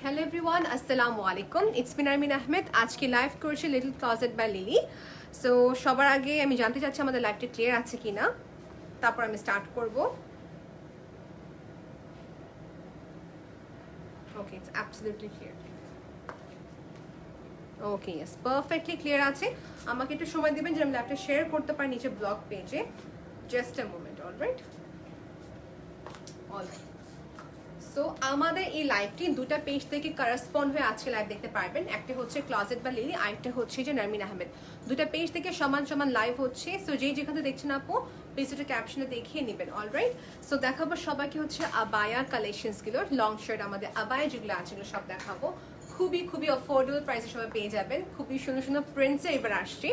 Hello everyone, Assalamu alaikum. It's me Narmin Ahmed. আজকে live করছি Little Closet by Lily. So সবার আগে আমি জানতে চাচ্ছি আমাদের লাইভটা ক্লিয়ার আছে কিনা, তারপর আমি স্টার্ট করব। Okay, it's absolutely clear. Okay, yes, perfectly clear আছে। আমাকে একটু সময় দিবেন যে আমি লাইভটা শেয়ার করতে পারি নিচে ব্লগ পেজে। Just a moment. Alright, so আমাদের এই লাইভটি দুটা পেজ থেকে করেসপন্ড হয়ে আজকে লাইভ দেখতে পারবেন। একটা হচ্ছে ক্লজেট বা লিলি, আরেকটা হচ্ছে যে নারমিন আহমেদ। দুটা পেজ থেকে সমান সমান লাইভ হচ্ছে। সো যেখানে দেখছেন আপু পেজটা ক্যাপশনে দেখিয়ে নেবেন। অলরাইট, সো দেখাবো সবাইকে হচ্ছে আবায়া কালেকশনসগুলো, লং শার্ট আমাদের আবায়া যেগুলো আছে এগুলো সব দেখাবো। খুবই খুবই অ্যাফোর্ডেবল প্রাইসে সবাই পেয়ে যাবেন। খুবই সুন্দর সুন্দর প্রিন্টসে এবার আসছে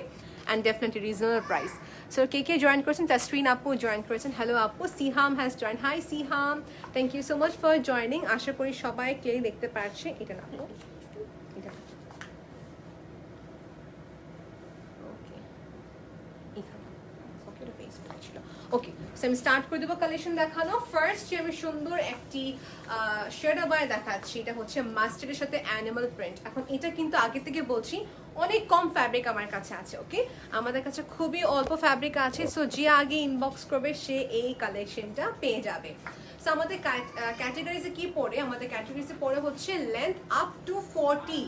and definitely reasonable price. So কে জয়েন করেছেন? তাসরিন আপু জয়েন করেছেন। হ্যালো আপু। Siham has join. Hi Siham, thank you so much for joining. আশা করি সবাই ক্লিয়ারলি দেখতে পারছে। এটা না আপু, এটা ওকে। সো আমি স্টার্ট করে দেবো কালেকশন দেখানো। ফার্স্ট যে আমি সুন্দর একটি শার্ট আবায়া দেখাচ্ছি, এটা হচ্ছে মাস্টার্ডের সাথে অ্যানিমাল প্রিন্ট। এখন এটা কিন্তু আগে থেকে বলছি অনেক কম ফ্যাব্রিক আমার কাছে আছে। ওকে, আমাদের কাছে খুবই অল্প ফ্যাব্রিক আছে। সো যে আগে ইনবক্স করবে সে এই কালেকশনটা পেয়ে যাবে। সো আমাদের ক্যাটাগরিজে কি পড়ে? আমাদের ক্যাটাগরিজে পড়ে হচ্ছে length up two 40।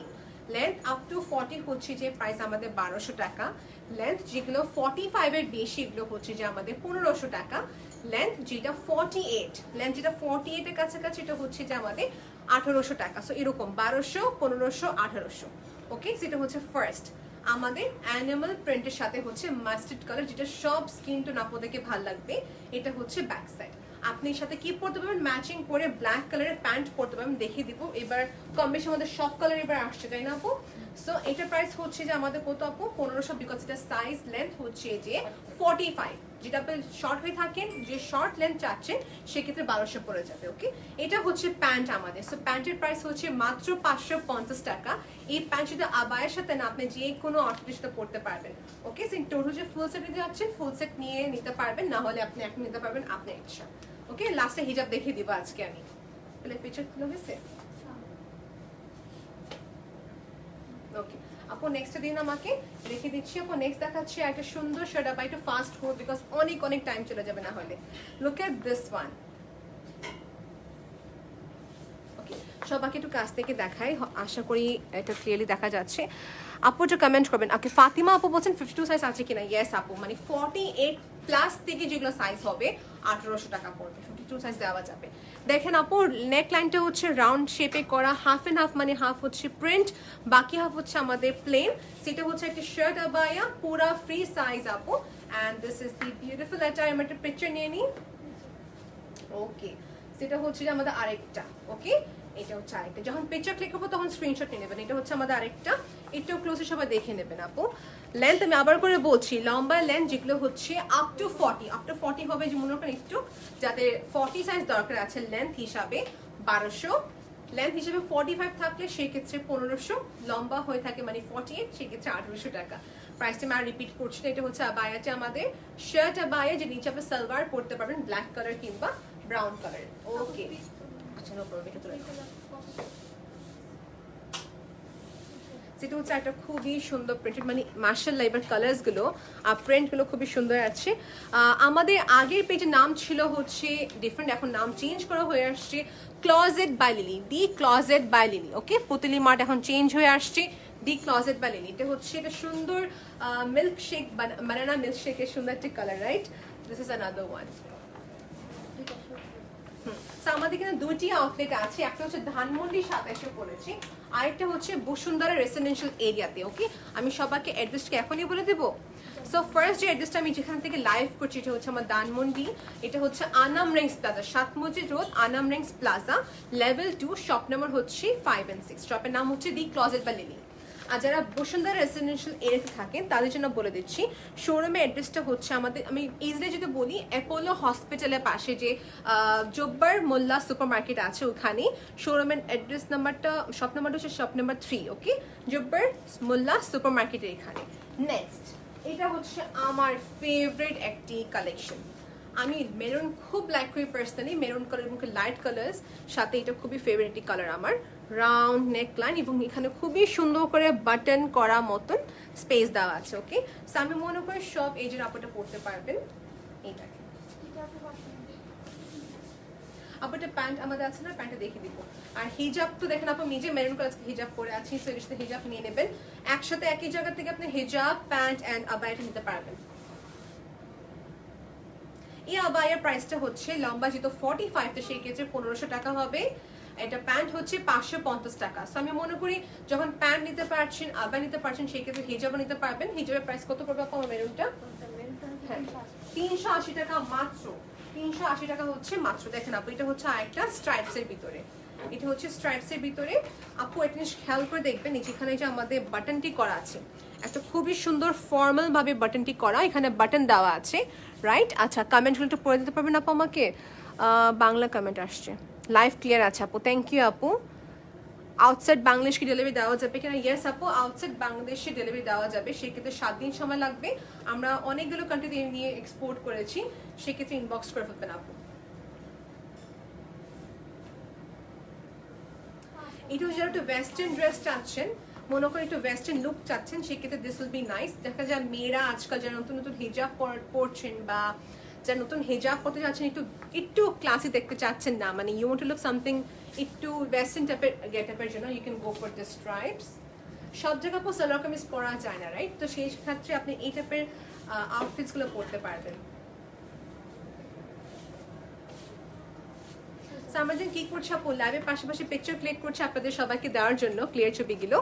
Length up two 40 হচ্ছে যে প্রাইস আমাদের 1200 টাকা। লেন্থ যেগুলো 45 এর বেশি এগুলো হচ্ছে যে আমাদের 1500 টাকা। লেন্থ যেটা 48, লেন্থ যেটা 48 এর কাছাকাছি এটা হচ্ছে যে আমাদের 1800 টাকা। সো এরকম 1200, 1500, 1800। ওকে, সেটা হচ্ছে ফার্স্ট। আমাদের অ্যানিমাল প্রিন্টের সাথে হচ্ছে মাস্টার্ড কালার, যেটা সব স্কিন টোন আপনাদেরকে ভালো লাগবে। এটা হচ্ছে ব্যাক সাইড। আপনি সাথে কি পরতে পারবেন? ম্যাচিং করে ব্ল্যাক কালারের প্যান্ট পরতে পারবেন। দেখিয়ে দিব এবার কম বেশি আমাদের সব কালার এবার আসছে, তাই না আপু? সো এটার প্রাইস হচ্ছে যে আমাদের কত আপু? 1500, বিকজ এটা সাইজ লেন্থ হচ্ছে যে 45। যেটা আপনি শর্ট হয়ে থাকেন, যে শর্ট লেন্থ চাচ্ছেন সেক্ষেত্রে 1200 পড়ে যাবে। ওকে, এটা হচ্ছে প্যান্ট আমাদের। সো প্যান্টের প্রাইস হচ্ছে মাত্র 550 টাকা। এই প্যান্ট শুধু আবায়ের সাথে না, আপনি যে কোনো আউটফিটের সাথে পরতে পারবেন। ওকে, সো টোটাল যে ফুল সেট নিতে যাচ্ছেন ফুল সেট নিয়ে নিতে পারবেন, না হলে আপনি এখন নিতে পারবেন আপনার ইচ্ছা। ওকে, লাস্টে হিজাব দেখিয়ে দিব আজকে আমি। তাহলে পিকচার তুলে হয়েছে? ওকে আপু, নেক্সট দিন আমাকে রেখে দিচ্ছি। আপু নেক্সট দেখাচ্ছি একটা সুন্দর শার্ট আবায়া। একটু ফাস্ট হোক বিকজ অনেক টাইম চলে যাবে না হলে। Look at this one. Okay, সবাইকে একটু কাছ থেকে দেখাই, আশা করি এটা ক্লিয়ারলি দেখা যাচ্ছে। আপু একটু কমেন্ট করবেন। ওকে, ফাতিমা আপু বলছেন 52 সাইজ আছে কিনা? ইয়েস আপু, মানে 48 প্লাস থেকে যেগুলো সাইজ হবে 1800 টাকা পড়বে। 52 সাইজ দেওয়া যাবে। দেখেন আপু, নেক লাইনটা হচ্ছে রাউন্ড শেপে করা, হাফ এন্ড হাফ, মানে হাফ হচ্ছে প্রিন্ট, বাকি হাফ হচ্ছে আমাদের প্লেন। সেটা হচ্ছে একটা শার্ট আবায়া, পুরা ফ্রি সাইজ আপু। And this is the beautiful attire. আমি একটা পিকচার নিয়ে নিই। ওকে, সেটা হচ্ছে যে আমাদের আরেকটা। ওকে, এটা হচ্ছে আরেকটা। যখন পিকচার ক্লিক করবো তখন স্ক্রিনশট নিয়ে নেবেন। এটা হচ্ছে আমাদের আরেকটা। একটু ক্লোজে সবাই দেখে নেবেন আপু। লেন্থ আমি আবার করে বলছি, লম্বা লেন্থ যেগুলো হচ্ছে আপ টু 40, আপ টু 40 হবে যে মনে করেন একটু যাদের 40 সাইজ দরকার আছে লেন্থ হিসাবে 1200, লেন্থ হিসাবে 45 থাকলে সেই ক্ষেত্রে 1500, লম্বা হয়ে থাকে মানে 48 সেই ক্ষেত্রে 1800 টাকা। প্রাইসটা আমি আর রিপিট করছি না। এটা হচ্ছে আবায়াটা আমাদের শার্ট আবায়া, যে নিচে আপনি সালোয়ার পরতে পারবেন ব্ল্যাক কালার কিংবা ব্রাউন কালার। ওকে, আচ্ছা নো প্রবলেম। এটা তুলে সেটা হচ্ছে একটা খুবই সুন্দর প্রিন্টেড, মানে মার্শাল্লাহ এবার কালার্সগুলো আর প্রিন্টগুলো খুবই সুন্দর আছে। আমাদের আগের পেজের নাম ছিল হচ্ছে ডিফারেন্ট, এখন নাম চেঞ্জ করা হয়ে আসছে Closet by Lily, the Closet by Lily. Okay, Putli Mart এখন চেঞ্জ হয়ে আসছে দি ক্লজেট বাই লিলি। এটা হচ্ছে এটা সুন্দর মিল্ক শেক, বানানা মিল্ক শেকের সুন্দর একটি colour. Right, this is another one. আমাদের এখানে দুটি আউটলেট আছে, একটা হচ্ছে ধানমন্ডি 27-এ পড়েছি, আরেকটা হচ্ছে বসুন্ধরা রেসিডেন্সিয়াল এরিয়াতে। ওকে, আমি সবাইকে অ্যাড্রেসটা এখনই বলে দেবো। সো ফার্স্ট যে অ্যাড্রেসটা আমি যেখান থেকে লাইভ করছি এটা হচ্ছে আমার ধানমন্ডি। এটা হচ্ছে আনাম রেংস প্লাজা, 7 মসজিদ road, Anam Rangs Plaza, level 2, shop number হচ্ছে 5 and 6। শপের নাম হচ্ছে দি ক্লজেট বা লিলি। আর যারা বসুন্ধরা রেসিডেন্সিয়াল এরিয়াতে থাকেন তাদের জন্য বলে দিচ্ছি, শোরুমের অ্যাড্রেসটা হচ্ছে আমাদের, আমি ইজিলি যদি বলি, অ্যাপোলো হসপিটালের পাশে যে জব্বার মোল্লা সুপার মার্কেট আছে ওখানে শোরুমের অ্যাড্রেস নাম্বারটা, শপ নাম্বারটা হচ্ছে শপ নাম্বার 3। ওকে, জব্বার মোল্লা সুপার মার্কেটের এখানে। নেক্সট, এটা হচ্ছে আমার ফেভারিট একটি কালেকশন। আমি মেরুন খুব লাইক করি পার্সোনালি, মেরুন কালার এবং লাইট কালার্স সাথে এটা খুবই ফেভারিট একটি কালার আমার। রাউন্ড নেক লাইন এবং এখানে খুবই সুন্দর করে বাটন করা মতন স্পেস দেওয়া আছে। ওকে, সো আমি মনে করি সব এজের আপুটা পড়তে পারবেন। এইটাকে আপুটা প্যান্ট আমাদের আছে না, প্যান্টটা দেখে দিব। আর হিজাব তো দেখেন আপু নিজে মেরুন কালার হিজাব পরে আছি, সো এর সাথে হিজাব নিয়ে নেবেন। একসাথে একই জায়গা থেকে আপনি হিজাব, প্যান্ট এন্ড আবায়াটা নিতে পারবেন। এই আবায়ার প্রাইসটা হচ্ছে লম্বা যেহেতু 45, তো সেই ক্ষেত্রে 1500 টাকা হবে। এটা প্যান্ট হচ্ছে 550 টাকা। সো আমি মনে করি যখন প্যান্ট নিতে পারছেন, আবায়া নিতে পারছেন, সেই ক্ষেত্রে হিজাবও নিতে পারবেন। হিজাবের প্রাইস কত পড়বে আপু আমার মেরুনটা? 380 টাকা মাত্র। 380 টাকা হচ্ছে মাত্র। দেখেন আপু এটা হচ্ছে আরেকটা স্ট্রাইপস এর ভিতরে, এটা হচ্ছে স্ট্রাইপস এর ভিতরে। আপু একটা জিনিস খেয়াল করে দেখবেন, এখানে যে আমাদের বাটনটি করা আছে, একটা খুবই সুন্দর ফর্মাল ভাবে বাটনটি করা, এখানে বাটন দেওয়া আছে, রাইট? আচ্ছা, কমেন্টগুলো একটু পড়ে দিতে পারবেন আপু আমাকে? বাংলা কমেন্ট আসছে, লাইভ ক্লিয়ার আছে আপু, থ্যাংক ইউ আপু। আউটসাইড বাংলাদেশ কি ডেলিভারি দেওয়া যাবে কিনা? ইয়েস আপু, আউটসাইড বাংলাদেশে ডেলিভারি দেওয়া যাবে। সেক্ষেত্রে 7 দিন সময় লাগবে। আমরা অনেকগুলো কান্ট্রিতে নিয়ে এক্সপোর্ট করেছি, সেক্ষেত্রে ইনবক্স করে ফেলবেন আপু। এটা হচ্ছে যারা একটু ওয়েস্টার্ন ড্রেস চাচ্ছেন, মনে করেন একটু ওয়েস্টার্ন লুক চাচ্ছেন, সেক্ষেত্রে দিস উইল বি নাইস। দেখা যায় মেয়েরা আজকাল যারা নতুন নতুন হিজাব পরছেন বা যারা নতুন হিজাব পরতে যাচ্ছেন, একটু একটু ক্লাসি দেখতে চাচ্ছেন না, মানে you want to look something একটু ওয়েস্টার্ন টাইপের গেটআপের জন্য, you can go for the stripes. সব জায়গা পর সালোয়ার কামিজ পরা যায় না, রাইট? তো সেই ক্ষেত্রে আপনি এই টাইপের আউটফিটসগুলো পরতে পারবেন। আমরা কি করছি আপু, লাইভের পাশাপাশি পিকচার ক্লিক করছি আপনাদের সবাইকে দেওয়ার জন্য ক্লিয়ার ছবিগুলো।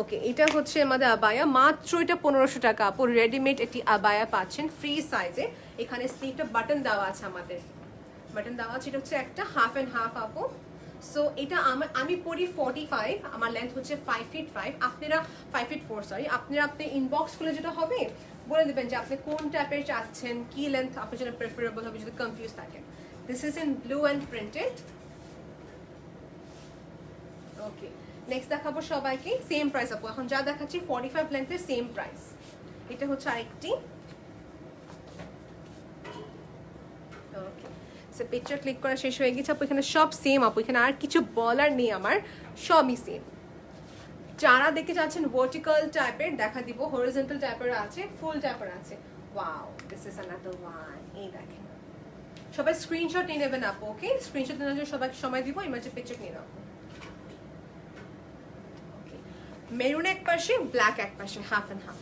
ওকে, এটা হচ্ছে আমাদের আবায়া, মাত্র এটা 1500 টাকা আপু। রেডিমেড একটি আবায়া পাচ্ছেন ফ্রি সাইজে। এখানে স্লিভটা বাটন দেওয়া আছে, আমাদের বাটন দেওয়া আছে। এটা হচ্ছে একটা হাফ অ্যান্ড হাফ আপু। সো এটা আমি পরি 45, আমার লেন্থ হচ্ছে 5 ফিট 5, আপনারা 5 ফিট 4, সরি। আপনারা আপনি ইনবক্স খুলে যেটা হবে বলে দেবেন যে আপনি কোন টাইপের চাচ্ছেন, কি লেন্থ আপনার জন্য প্রেফারেবল হবে, যদি কনফিউজ থাকেন। This is in blue and printed. Okay, next দেখাবো সবাইকে সেম প্রাইস আপু। এখন যা দেখাচ্ছি 45 লেন্থের সেম প্রাইস। এটা হচ্ছে আরেকটি। ওকে, সো পিকচার ক্লিক করা শেষ হয়ে গেছে আপু। এখানে সব সেম আপু, এখানে আর কিছু বলার নেই আমার, সবই সেম। যারা দেখতে চাচ্ছেন ভার্টিক্যাল টাইপের দেখা দিব, হরিজন্টাল টাইপের আছে, ফুল টাইপের আছে। Wow, this is another one. এই দেখেন, সবাই স্ক্রিনশট নিয়ে নেবেন আপু। ওকে, স্ক্রিনশট নেওয়ার জন্য সবাইকে সময় দিব, ইমার্জেন্সি পিকচার নিয়ে নাও। মেরুন এক পাশে, ব্ল্যাক এক পাশে, হাফ অ্যান্ড হাফ,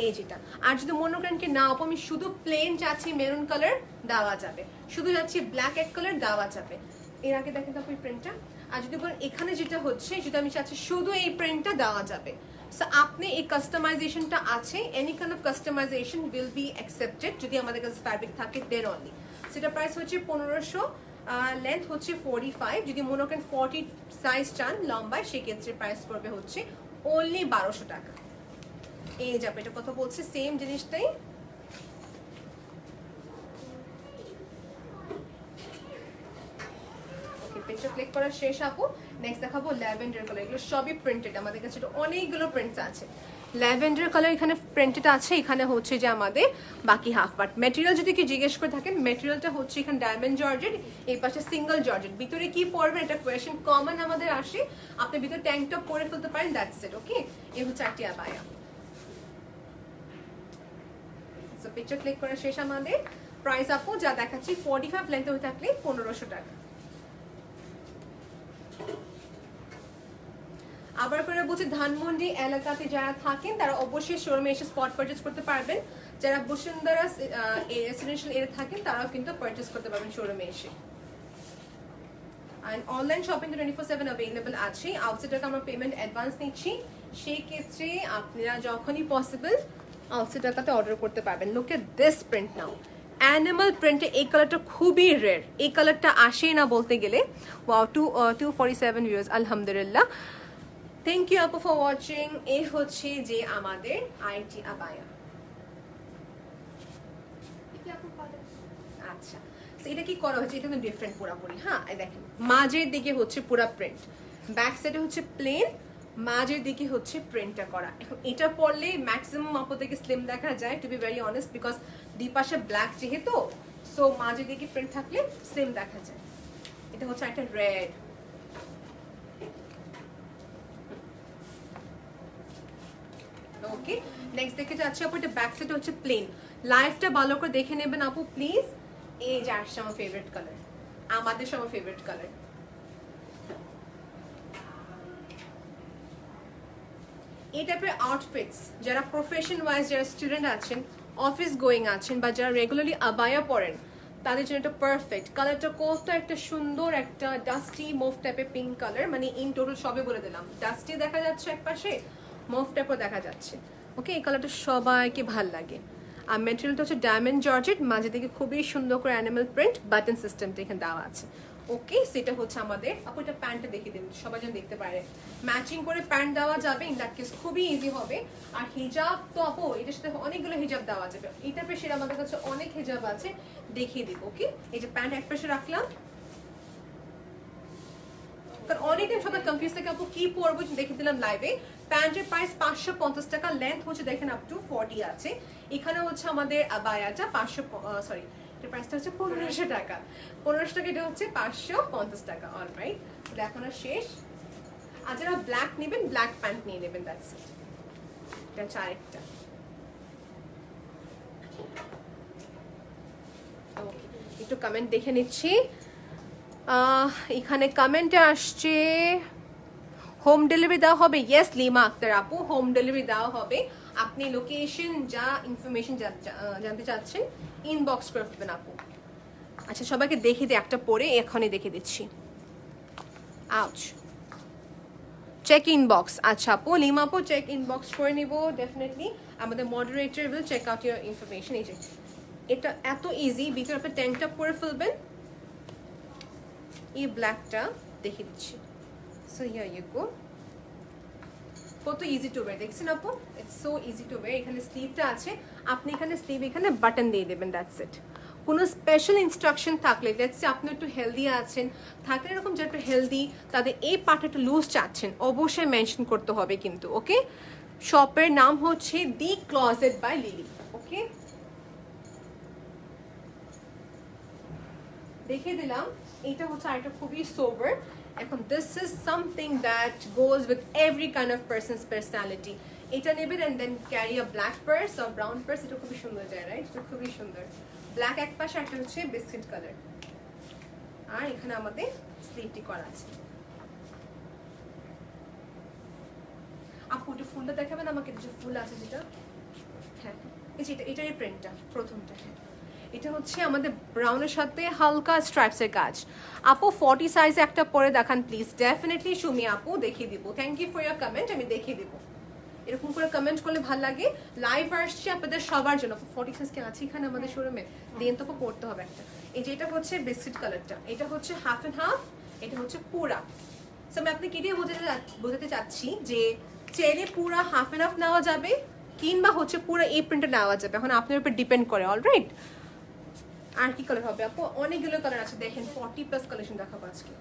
এই যেটা। আর যদি মনে করেন কি না আপু আমি শুধু প্লেন চাচ্ছি মেরুন কালার, দেওয়া যাবে। শুধু যাচ্ছি ব্ল্যাক এক কালার, দেওয়া যাবে। এর আগে দেখেন আপু এই প্রিন্টটা। আর যদি বলেন এখানে যেটা হচ্ছে, যদি আমি চাচ্ছি শুধু এই প্রিন্টটা, দেওয়া যাবে। সো আপনি এই কাস্টমাইজেশনটা আছে, any kind of customization will be accepted যদি আমাদের কাছে ফ্যাব্রিক থাকে, দেন অনলি। সেটা প্রাইস হচ্ছে 1500, লেন্থ হচ্ছে 45। যদি মনে করেন 40 সাইজ চান লম্বায়, সেক্ষেত্রে প্রাইস করবে হচ্ছে অনলি 1200 টাকা। এই যাবে, এটা কথা বলছে সেম জিনিসটাই। ওকে, পিকচার ক্লিক করা শেষ আপু। নেক্সট দেখাবো ল্যাভেন্ডার কালার। এগুলো সবই প্রিন্টেড, আমাদের কাছে অনেকগুলো প্রিন্টস আছে। ল্যাভেন্ডার কালার এখানে প্রিন্টেড আছে, এখানে হচ্ছে যে আমাদের বাকি হাফ পার্ট। ম্যাটেরিয়াল যদি কি জিজ্ঞেস করে থাকেন, ম্যাটেরিয়ালটা হচ্ছে এখানে ডায়মন্ড জর্জেট, এই পাশে সিঙ্গেল জর্জেট। ভিতরে কি পরবেন এটা কোয়েশ্চেন কমন আমাদের আসে, আপনি ভিতরে ট্যাঙ্ক টপ পরে ফেলতে পারেন, দ্যাটস ইট। ওকে, এই হচ্ছে একটি আবায়া। সো পিকচার ক্লিক করা শেষ আমাদের। প্রাইস আপু যা দেখাচ্ছি 45 লেন্থ হয়ে থাকলে 1500 টাকা। আবার করে বলছি, ধানমন্ডি এলাকাতে যারা থাকেন তারা অবশ্যই শোরুমে এসে স্পট পারচেজ করতে পারবেন। যারা বসুন্ধরা রেসিডেন্সিয়াল এরিয়া থাকেন তারাও কিন্তু পারচেজ করতে পারবেন শোরুমে এসে। আর অনলাইন শপিং 24/7 অ্যাভেলেবল আছে। আউটসাইড টাকা আমরা পেমেন্ট অ্যাডভান্স নিচ্ছি, সেই ক্ষেত্রে আপনারা যখনই পসিবল আউটসাইড টাকাতে অর্ডার করতে পারবেন। Look at this print now, animal প্রিন্টে এই কালারটা খুবই রেয়ার, এই কালারটা আসেই না বলতে গেলে। ওয়াও, 247 ভিউয়ার্স, আলহামদুলিল্লাহ, থ্যাংক ইউ আপু ফর ওয়াচিং। এই হচ্ছে যে আমাদের আইটি আবায়া। আচ্ছা, এটা কি করা হয়েছে, এটা কিন্তু ডিফারেন্ট পুরাপুরি। হ্যাঁ, দেখেন মাঝের দিকে হচ্ছে পুরা প্রিন্ট, ব্যাক সাইডে হচ্ছে প্লেন, মাঝের দিকে হচ্ছে প্রিন্টটা করা। এখন এটা পরলে ম্যাক্সিমাম আপনাদেরকে স্লিম দেখা যায়, to be very honest, because দুই পাশে ব্ল্যাক যেহেতু, সো মাঝের দিকে প্রিন্ট থাকলে স্লিম দেখা যায়। এটা হচ্ছে একটা রেড, ওকে, নেক্সট দেখে যাচ্ছে আপু, এটা ব্যাক সাইড হচ্ছে প্লেন। লাইভটা ভালো করে দেখে নেবেন আপু প্লিজ। এই যে আসছে আমার ফেভারিট কালার, আমাদের সবার ফেভারিট কালার। এই টাইপের আউটফিটস যারা প্রফেশন ওয়াইজ, যারা স্টুডেন্ট আছেন, অফিস গোয়িং আছেন, বা যারা রেগুলারলি আবায়া পরেন, তাদের জন্য এটা পারফেক্ট। কালারটা কত একটা সুন্দর, একটা ডাস্টি মুভ টাইপের পিঙ্ক কালার, মানে ইন টোটাল সবে বলে দিলাম, ডাস্টি দেখা যাচ্ছে এক পাশে, মুভ টাইপও দেখা যাচ্ছে। ওকে, এই কালারটা সবাইকে ভাল লাগে। আর ম্যাটেরিয়ালটা হচ্ছে ডায়মন্ড জর্জেট, মাঝে থেকে খুবই সুন্দর করে অ্যানিমাল প্রিন্ট, বাটন সিস্টেমটা এখানে দেওয়া আছে। ওকে, সেটা হচ্ছে আমাদের আপু, এটা প্যান্টটা দেখিয়ে দিন সবাই যেন দেখতে পারে। ম্যাচিং করে প্যান্ট দেওয়া যাবে, ইন দ্যাট কেস খুবই ইজি হবে। আর হিজাব তো আপু এটার সাথে অনেকগুলো হিজাব দেওয়া যাবে, এটা পেশে আমাদের কাছে অনেক হিজাব আছে, দেখিয়ে দিব। ওকে, এই যে প্যান্ট এক পাশে রাখলাম, কারণ অনেক টাইম সবাই কনফিউজ থাকে আপু কি পরবো, দেখে দিলাম লাইভে। প্যান্টের প্রাইস 550 টাকা, লেন্থ হচ্ছে দেখেন আপ টু 40 আছে। এখানে হচ্ছে আমাদের আবায়াটা 500, সরি এটার প্রাইসটা হচ্ছে 1500 টাকা, 1500 টাকা, এটা হচ্ছে 550 টাকা। অলরাইট, দেখানো শেষ। আর যারা ব্ল্যাক নেবেন, ব্ল্যাক প্যান্ট নিয়ে নেবেন, দ্যাটস ইট। এটা হচ্ছে আরেকটা। একটু কমেন্ট দেখে নিচ্ছি। এখানে কমেন্টে আসছে হোম ডেলিভারি দেওয়া হবে। ইয়েস লিমা আক্তার আপু, হোম ডেলিভারি দেওয়া হবে। আপনি লোকেশন যা ইনফরমেশন জানতে চাচ্ছেন ইনবক্স করে দেবেন আপু। আচ্ছা, সবাইকে দেখিয়ে দিই একটা পরে, এখনই দেখে দিচ্ছি। Ouch, check inbox. আচ্ছা আপু, লিমা আপু চেক ইনবক্স করে নিব ডেফিনেটলি। আমাদের moderator will check out your information. এই যে এটা এত ইজি, ভিতরে আপনি ট্যাঙ্কটা পরে ফেলবেন। এই ব্ল্যাকটা দেখিয়ে দিচ্ছি। সো হিয়ার ইউ গো, কত ইজি টু ওয়্যার দেখছেন আপু, it's so easy to wire. এখানে স্লিভটা আছে, আপনি এখানে স্লিভ, এখানে বাটন দিয়ে দেবেন, দ্যাটস ইট। কোনো স্পেশাল ইনস্ট্রাকশন থাকলে, লেটস সে আপনি একটু হেলদি আছেন, থাকলে এরকম যে একটু হেলদি, তাদের এই পার্টটা একটু লুজ চাচ্ছেন, অবশ্যই মেনশন করতে হবে কিন্তু। ওকে, শপের নাম হচ্ছে the Closet by Lily. Okay, দেখে দিলাম। এটা হচ্ছে আরেকটা খুবই সোবার। এখন this is something that goes with every kind of person's personality. এটা নেবেন and then carry a black purse or brown purse, এটা খুবই সুন্দর যায়, রাইট? এটা খুবই সুন্দর। ব্ল্যাক এক পাশে, একটা হচ্ছে বিস্কিট কালার, আর এখানে আমাদের স্লিভটি করা আছে। আপু একটু ফুলটা দেখাবেন আমাকে, যে ফুল আছে যেটা। হ্যাঁ, এই যে এটারই প্রিন্টটা প্রথমটা। হ্যাঁ, এটা হচ্ছে আমাদের ব্রাউনের সাথে হালকা স্ট্রাইপসের কাজ। আপু 40 সাইজে একটা পরে দেখান প্লিজ। ডেফিনেটলি সুমি আপু দেখিয়ে দিব। Thank you for your comment, আমি দেখিয়ে দিব। এরকম করে কমেন্ট করলে ভালো লাগে। লাইভ আসছে আপনাদের সবার জন্য। 40 সাইজ কি আছে এখানে আমাদের শোরুমে? দিন তো পড়তে হবে একটা। এই যে এটা হচ্ছে বিস্কিট কালারটা, এটা হচ্ছে হাফ অ্যান্ড হাফ, এটা হচ্ছে পুরা। সো আমি আপনাকে এটাই বোঝাতে চাচ্ছি যে চেনে পুরা হাফ অ্যান্ড হাফ নেওয়া যাবে, কিংবা হচ্ছে পুরো এই প্রিন্টটা নেওয়া যাবে, এখন আপনার উপর ডিপেন্ড করে। অলরাইট, আর কি কালার হবে আপু? অনেকগুলো কালার আছে, দেখেন 40+ কালেকশন দেখাবো আজকে।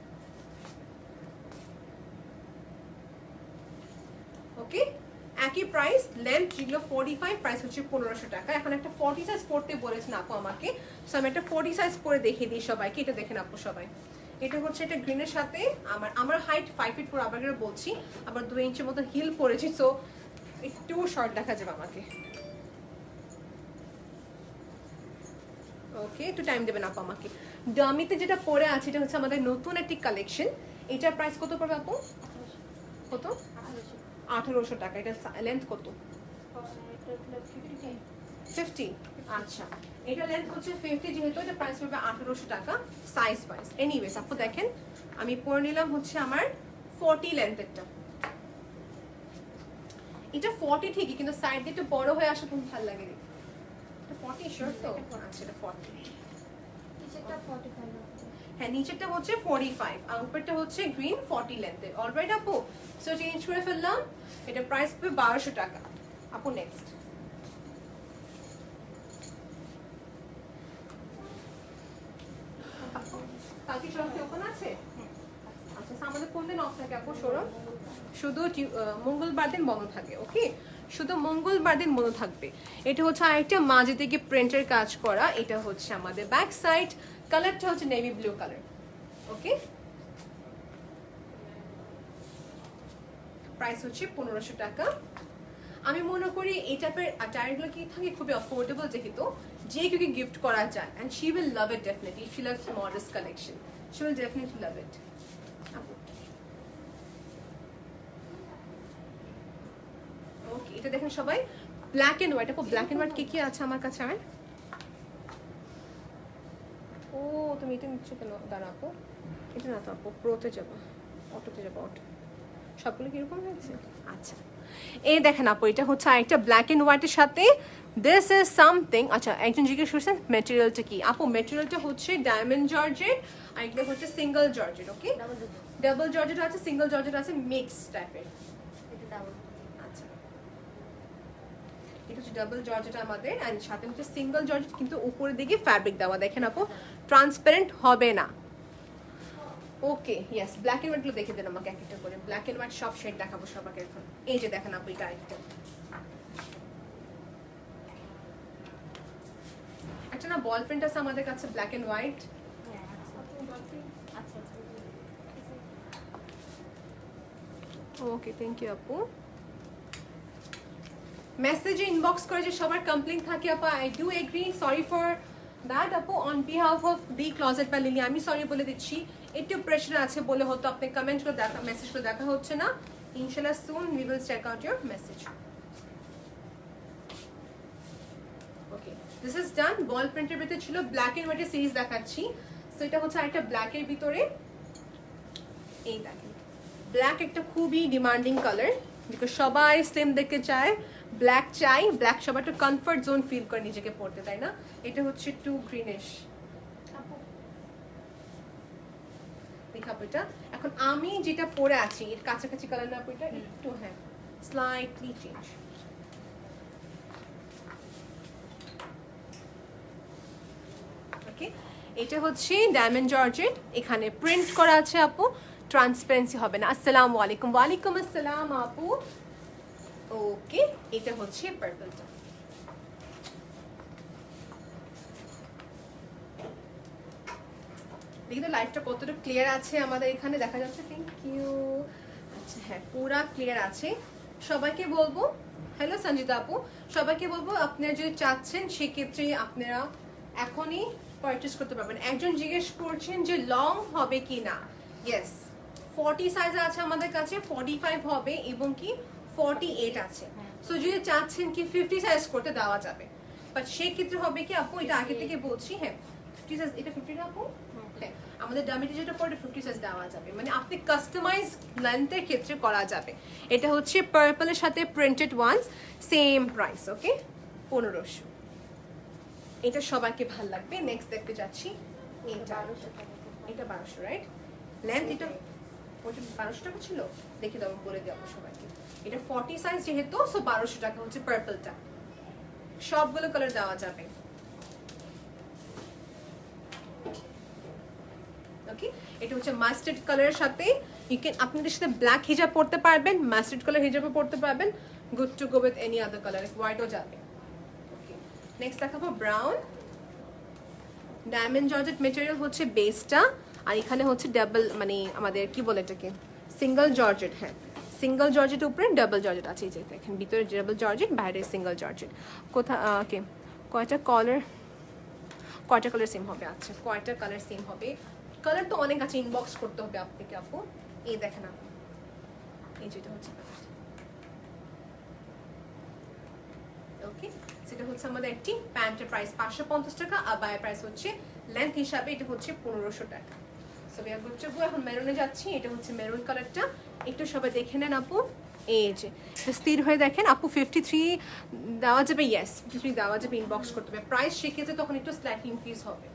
ওকে, একই প্রাইস, লেন্থ যেগুলো 45, প্রাইস হচ্ছে 1500 টাকা। এখন একটা 40 সাইজ পড়তে বলেছেন আপু আমাকে, সো আমি একটা 40 সাইজ পরে দেখিয়ে দিই সবাইকে। এটা দেখেন আপু সবাই, এটা হচ্ছে এটা গ্রিনের সাথে। আমার হাইট 5 ফিট 4, আবার বলছি, আবার 2 ইঞ্চির মতো হিল পরেছি, সো একটু শর্ট দেখা যাবে আমাকে। ওকে, একটু টাইম দেবেন আপু আমাকে। ডামিতে যেটা পরে আছে, এটা হচ্ছে আমাদের নতুন একটি কালেকশন। এটার প্রাইস কত পড়বে আপু? কত? 1800 টাকা। এটা লেন্থ কত? 50। আচ্ছা, এটা লেন্থ হচ্ছে 50, যেহেতু এটা প্রাইস পড়বে 1800 টাকা সাইজ ওয়াইজ। এনিওয়েজ আপু দেখেন, আমি পরে নিলাম হচ্ছে আমার 40 লেন্থেরটা। এটা 40 ঠিকই, কিন্তু সাইড দিয়ে একটু বড় হয়ে আসা খুব ভালো লাগে। 40 শিওর তো? আচ্ছা, এটা 40। নিচেরটা 45। হ্যাঁ, নিচেরটা হচ্ছে 45 আর উপরটা হচ্ছে গ্রিন 40 লেন্থের। অলরাইট আপু, সো চেঞ্জ করে ফেললাম। এটা প্রাইস পড়বে 1200 টাকা। আপু নেক্সট। কালকে শোরুম কি ওপেন আছে? আচ্ছা, আমাদের কোন দিন অফ থাকে আপু শোরুম? শুধু মঙ্গলবার দিন বন্ধ থাকে। ওকে, শুধু মঙ্গলবার দিন বন্ধ থাকবে। এটা হচ্ছে আরেকটা মাঝে থেকে প্রিন্টের কাজ করা। এটা হচ্ছে আমাদের ব্যাক সাইড, কালারটা হচ্ছে নেভি ব্লু কালার। ওকে, প্রাইস হচ্ছে 1500 টাকা। আমি মনে করি এই টাইপের অ্যাটায়ারগুলো কি থাকে খুবই অ্যাফোর্ডেবল, যেহেতু যে কেউকে গিফট করা যায়, and she will love it definitely. She loves modest collection, she will definitely love it. Okay, এটা দেখেন সবাই ব্ল্যাক এন্ড হোয়াইট। আপু ব্ল্যাক এন্ড হোয়াইট কি কি আছে আমার কাছে? আর ও তুমি এটা নিচ্ছ কেন? দাঁড়া আপু, এটা না তো আপু, প্রোতে যাবো, অটোতে যাবো, অটো। সবগুলো কিরকম হয়েছে? আচ্ছা, এই দেখেন আপু, এটা হচ্ছে আরেকটা ব্ল্যাক এন্ড হোয়াইটের সাথে। This is something. আচ্ছা, একজন জিজ্ঞেস করছেন মেটেরিয়ালটা কি? আপু মেটেরিয়ালটা হচ্ছে ডায়মন্ড জর্জেট, আর এগুলো হচ্ছে সিঙ্গেল জর্জেট। ওকে, ডাবল জর্জেট আছে, সিঙ্গেল জর্জেট আছে, মিক্স টাইপের। আচ্ছা, এটা হচ্ছে ডাবল জর্জেট আমাদের, আর সাথে হচ্ছে সিঙ্গেল জর্জেট, কিন্তু উপরের দিকে ফ্যাব্রিক দেওয়া। দেখেন আপু, ট্রান্সপারেন্ট হবে না। ওকে, ইয়েস, ব্ল্যাক এন্ড হোয়াইট গুলো দেখে দেন আমাকে এক একটা করে। ব্ল্যাক এন্ড হোয়াইট সব শেড দেখাবো সবাইকে এখন। এই যে দেখেন আপু, এটা আরেকটা, একটা না বল প্রিন্ট আছে আমাদের কাছে black and white. Okay, thank you আপু। মেসেজে ইনবক্স করে যে সবার কমপ্লেইন থাকে আপা, I do agree, sorry for that আপু। On behalf of the Closet by Lily আমি সরি বলে দিচ্ছি। একটু প্রেশার আছে বলে হতো আপনি কমেন্টগুলো দেখা, মেসেজগুলো দেখা হচ্ছে না। ইনশাআল্লাহ soon we will check out your message. Okay, this is done. Ball প্রিন্টের ভিতরে ছিল, ব্ল্যাক এন্ড হোয়াইটের সিরিজ দেখাচ্ছি। সো এটা হচ্ছে আরেকটা ব্ল্যাকের ভিতরে। এই দেখেন, ব্ল্যাক একটা খুবই ডিমান্ডিং কালার, বিকজ সবাই স্লিম দেখতে চায়, ব্ল্যাক চাই, ব্ল্যাক সবাই একটু কমফর্ট জোন ফিল করে নিজেকে পড়তে, তাই না? এটা হচ্ছে টু গ্রিনিশ। দেখাবো এটা এখন। আমি যেটা পরে আছি এর কাছাকাছি কালার না, এটা একটু হ্যাঁ স্লাইটলি চেঞ্জ। ওকে, এটা হচ্ছে ডায়মন্ড জর্জেট, এখানে প্রিন্ট করা আছে আপু, ট্রান্সপারেন্সি হবে না। আসসালামু আলাইকুম। ওয়ালাইকুম আসসালাম আপু। ওকে, এটা হচ্ছে পার্পলটা। দেখি তো লাইভটা কতটা ক্লিয়ার আছে আমাদের এখানে দেখা যাচ্ছে। Thank you. আচ্ছা হ্যাঁ, পুরা ক্লিয়ার আছে। সবাইকে বলবো, হ্যালো সঞ্জিতা আপু, সবাইকে বলবো আপনারা যদি চাচ্ছেন সেক্ষেত্রে আপনারা এখনই পারচেস করতে পারবেন। একজন জিজ্ঞেস করছেন যে লং হবে কি না। ইয়েস, 40 সাইজ আছে আমাদের কাছে, 45 হবে এবং কি 48 আছে। সো যদি চাচ্ছেন কি 50 সাইজ করতে দেওয়া যাবে, বাট সেই ক্ষেত্রে হবে কি আপু, এটা আগে থেকে বলছি, হ্যাঁ 50 সাইজ, এটা 50 না আপু? হ্যাঁ, আমাদের ডামিটি যেটা পড়ে 50 সাইজ দেওয়া যাবে, মানে আপনি কাস্টমাইজ লেন্থের ক্ষেত্রে করা যাবে। এটা হচ্ছে পার্পলের সাথে প্রিন্টেড ওয়ান্স, সেম প্রাইস। ওকে, 1500। এটা সবাইকে ভালো লাগবে। নেক্সট দেখতে যাচ্ছি, এটা 1200 রাইট? লেন্থ এটা ওটা 1200 টাকা ছিল, দেখি তো আমি বলে দেবো সবাইকে। এটা 40 সাইজ যেহেতু, সো 1200 টাকা হচ্ছে পার্পলটা। সবগুলো কালার দেওয়া যাবে। ওকে, এটা হচ্ছে মাস্টার্ড কালারের সাথে ইউ ক্যান, আপনাদের সাথে ব্ল্যাক হিজাব পড়তে পারবেন, মাস্টার্ড কালার হিজাবও পড়তে পারবেন, good to go with any other colour, হোয়াইটও যাবে। ওকে, নেক্সট দেখাবো ব্রাউন। ডায়মন্ড জর্জেট মেটেরিয়াল হচ্ছে বেসটা, আর এখানে হচ্ছে ডাবল, মানে আমাদের কি বলে এটাকে, সিঙ্গেল জর্জেট। হ্যাঁ, সিঙ্গেল জর্জেট উপরে ডাবল জর্জেট আছে, এই যে দেখেন ভিতরে ডাবল জর্জেট, বাইরে সিঙ্গেল জর্জেট। কোথা ওকে, কয়টা কালার সেম হবে? আচ্ছা, কয়টা কালার সেম হবে? কালার তো অনেক আছে, ইনবক্স করতে হবে আপনাকে আপু। এই দেখেন আপু, এই যেটা হচ্ছে ওকে, সেটা হচ্ছে আমাদের একটি প্যান্টের প্রাইস 550 টাকা, আর বাই প্রাইস হচ্ছে লেন্থ হিসাবে এটা হচ্ছে 1500 টাকা। So we are good to go। এখন মেরুনে যাচ্ছি, এটা হচ্ছে মেরুন কালারটা, একটু সবাই দেখে নেন আপু। এই যে স্থির হয়ে দেখেন আপু, 53 দেওয়া যাবে? ইয়েস, 53 দেওয়া যাবে, ইনবক্স করতে হবে। প্রাইস সেক্ষেত্রে তখন একটু স্লাইটলি ইনক্রিজ হবে।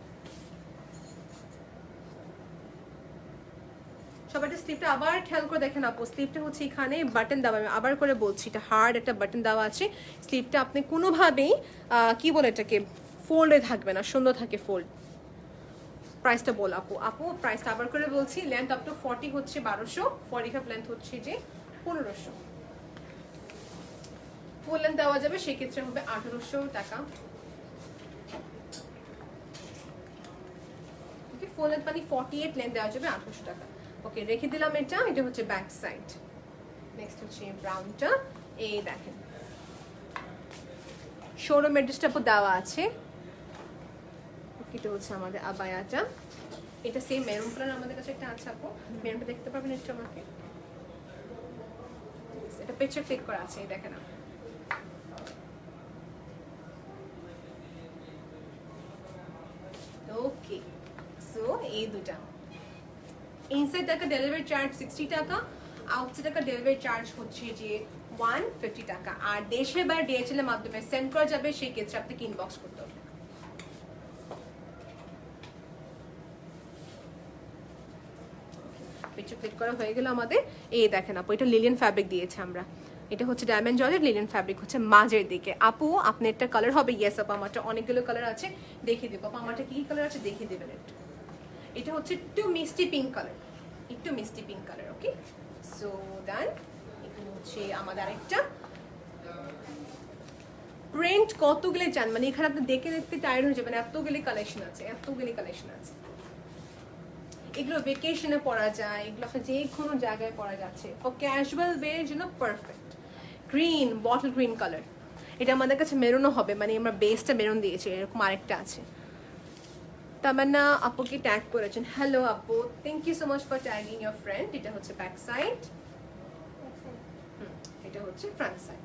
সবাই স্লিপটা আবার খেয়াল করে দেখেন আপু, স্লিপটা হচ্ছে এখানে বাটন দেওয়া, আমি আবার করে বলছি, এটা হার্ড একটা বাটন দেওয়া আছে। স্লিপটা আপনি কোনোভাবেই কি বলে এটাকে, ফোল্ডে থাকবে না, সুন্দর থাকে ফোল্ড। প্রাইসটা বল আপু প্রাইসটা আবার করে বলছি। লেন্থ আপ টু 40 হচ্ছে 1200, 45 লেন্থ হচ্ছে যে 1500। ফুল লেন্থ দেওয়া যাবে সেক্ষেত্রে হবে 1800 টাকা। ওকে, ফুল লেন্থ মানে 48 লেন্থ দেওয়া যাবে 1800 টাকা। ওকে, রেখে দিলাম এটা। এটা হচ্ছে ব্যাক সাইড। নেক্সট হচ্ছে ব্রাউনটা, এই দেখেন শোরুম অ্যাড্রেসটা আপু দেওয়া আছে। এটা হচ্ছে আমাদের আবায়াটা, এটা সেম মেরুন কালার আমাদের কাছে একটা আছে আপু, মেরুনটা দেখতে পাবেন একটু আমাকে, এটা পিকচার ক্লিক করা আছে, এই দেখেন আপু। ওকে, সো এই দুটা ইনসাইড টাকা ডেলিভারি চার্জ 60 টাকা, আউটসাইড টাকা ডেলিভারি চার্জ হচ্ছে যে 150 টাকা। আর দেশের বাইরে ডিএচএল এর মাধ্যমে সেন্ড করা যাবে, সেই ক্ষেত্রে আপনাকে ইনবক্স করতে হবে। পিকচার ক্লিক করা হয়ে গেল আমাদের। এই দেখেন আপু, এটা লিলিয়ান ফ্যাব্রিক দিয়েছে আমরা, এটা হচ্ছে ডায়মন্ড জর্জেট, লিলিয়ান ফ্যাব্রিক হচ্ছে মাঝের দিকে। আপু আপনি একটা কালার হবে? ইয়েস আপু, আমারটা অনেকগুলো কালার আছে, দেখিয়ে দেবো আপু। আমারটা কি কালার আছে দেখিয়ে দেবেন একটু। এটা হচ্ছে একটু মিষ্টি পিঙ্ক কালার, একটু মিষ্টি পিঙ্ক কালার। ওকে, সো ডান। এখানে হচ্ছে আমাদের আরেকটা প্রিন্ট, কতগুলো চান মানে এখানে আপনি দেখে দেখতে টায়ার্ড হয়ে যাবেন, এতগুলি কালেকশন আছে, এতগুলি কালেকশন আছে। এগুলো ভেকেশনে পরা যায়, এগুলো আপনি যে কোনো জায়গায় পরা যাচ্ছে, ফর ক্যাজুয়াল ওয়ের জন্য perfect. Green, bottle green colour, এটা আমাদের কাছে মেরুনও হবে, মানে আমরা বেসটা মেরুন দিয়েছি, এরকম আরেকটা আছে। তামান্না আপুকে ট্যাগ করেছেন, হ্যালো আপু, thank you so much for tagging your friend. এটা হচ্ছে ব্যাক সাইড, এটা হচ্ছে ফ্রন্ট সাইড।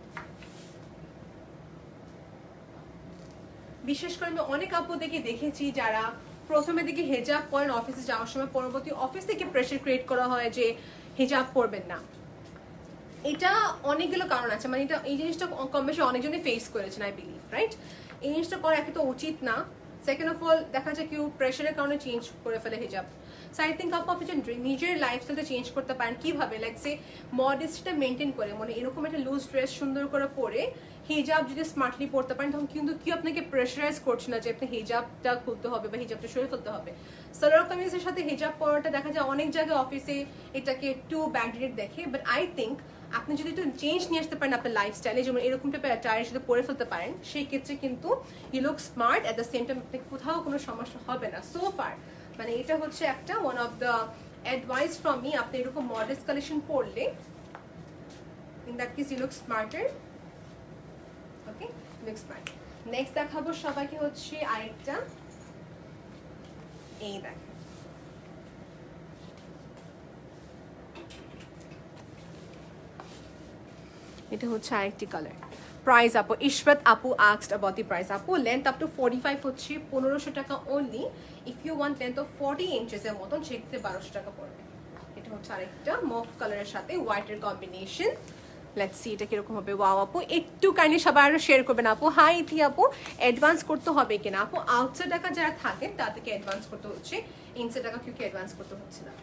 বিশেষ করে আমি অনেক আপু দেখেছি যারা প্রথমের দিকে হিজাব পরেন অফিসে যাওয়ার সময়, পরবর্তী অফিস থেকে প্রেশার ক্রিয়েট করা হয় যে হিজাব পরবেন না। এটা অনেকগুলো কারণ আছে, মানে এটা এই জিনিসটা কম বেশি অনেকজনই ফেস করেছেন আই বিলিভ, রাইট? এই জিনিসটা করা একে তো উচিত না। সেকেন্ড অফ অল দেখা যায় কেউ প্রেশারের কারণে চেঞ্জ করে ফেলে হিজাব। সো আই থিঙ্ক আপনি নিজের লাইফস্টাইলটা চেঞ্জ করতে পারেন কিভাবে, লাইক সে মডেস্টটা মেনটেন করে, মানে এরকম একটা লুজ ড্রেস সুন্দর করে পরে হিজাব যদি স্মার্টলি পড়তে পারেন, তখন কিন্তু কেউ আপনাকে প্রেশারাইজ করছে না যে আপনি হিজাবটা খুলতে হবে বা হিজাবটা সরে ফেলতে হবে। সালোয়ার কামিজের সাথে হিজাব পরাটা দেখা যায় অনেক জায়গায় অফিসে এটাকে একটু ব্যাকডেটেড দেখে, বাট আই থিঙ্ক আপনি যদি একটু চেঞ্জ নিয়ে আসতে পারেন আপনার লাইফস্টাইলে, যেমন এরকম টাইপের অ্যাটায়ার সাথে পরে ফেলতে পারেন, সেই ক্ষেত্রে কিন্তু you look smart at the same time, কোথাও কোনো সমস্যা হবে না সো ফার। মানে এটা হচ্ছে একটা one of the advice from me, আপনি এরকম মডেস্ট কালেকশন পরলে in that case you look smarter. Okay, look smart. Next দেখাবো সবাইকে হচ্ছে আরেকটা, এই দেখ, এটা হচ্ছে আরেকটি কালার। প্রাইস আপু, ইশরাত আপু আস্কড অ্যাবাউট দি প্রাইস। আপু লেন্থ আপ টু 45 হচ্ছে 1500 টাকা only. If you want length of 40 inches এর মতন, সেক্ষেত্রে 1200 টাকা পড়বে। এটা হচ্ছে আরেকটা মফ কালারের সাথে হোয়াইটের কম্বিনেশন। লেটস সি এটা কিরকম হবে। ওয়াও আপু, একটু কাইন্ডলি সবাই আরো শেয়ার করবেন আপু। হাই ইতি আপু, অ্যাডভান্স করতে হবে কিনা আপু? আউটসাইড টাকা যারা থাকেন তাদেরকে অ্যাডভান্স করতে হচ্ছে, ইনসাইড টাকা কেউ অ্যাডভান্স করতে হচ্ছে না।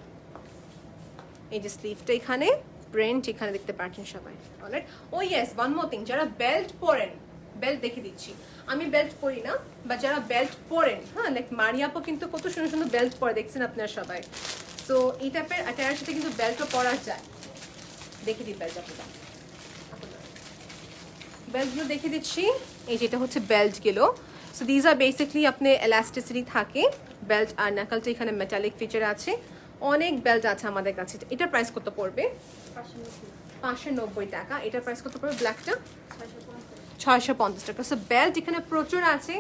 এই যে স্লিভটা এখানে প্রিন্ট, এখানে দেখতে পাচ্ছেন সবাই। অলরাইট, ও ইয়েস, ওয়ান মোর থিং, যারা বেল্ট পরেন, বেল্ট দেখে দিচ্ছি, আমি বেল্ট পরি না, বা যারা বেল্ট পরেন, হ্যাঁ, লাইক মারিয়াপো কিন্তু কত সুন্দর সুন্দর বেল্ট পরে, দেখছেন আপনারা সবাই। সো এই টাইপের অ্যাটায়ারের সাথে কিন্তু বেল্টও পরা যায়। দেখে দিই বেল্ট আপনারা, বেল্টগুলো দেখে দিচ্ছি। এই যেটা হচ্ছে বেল্টগুলো, সো দিজ আর বেসিকলি আপনি এলাস্টিসিটি থাকে বেল্ট, আর নাকালটা এখানে মেটালিক ফিচার আছে। অনেক বেল্ট আছে আমাদের কাছে। এটার প্রাইস কত পড়বে? 590 টাকা। এটার প্রাইস কত পড়বে? ব্ল্যাকটা 650 টাকা। সো বেল্ট এখানে প্রচুর আছে।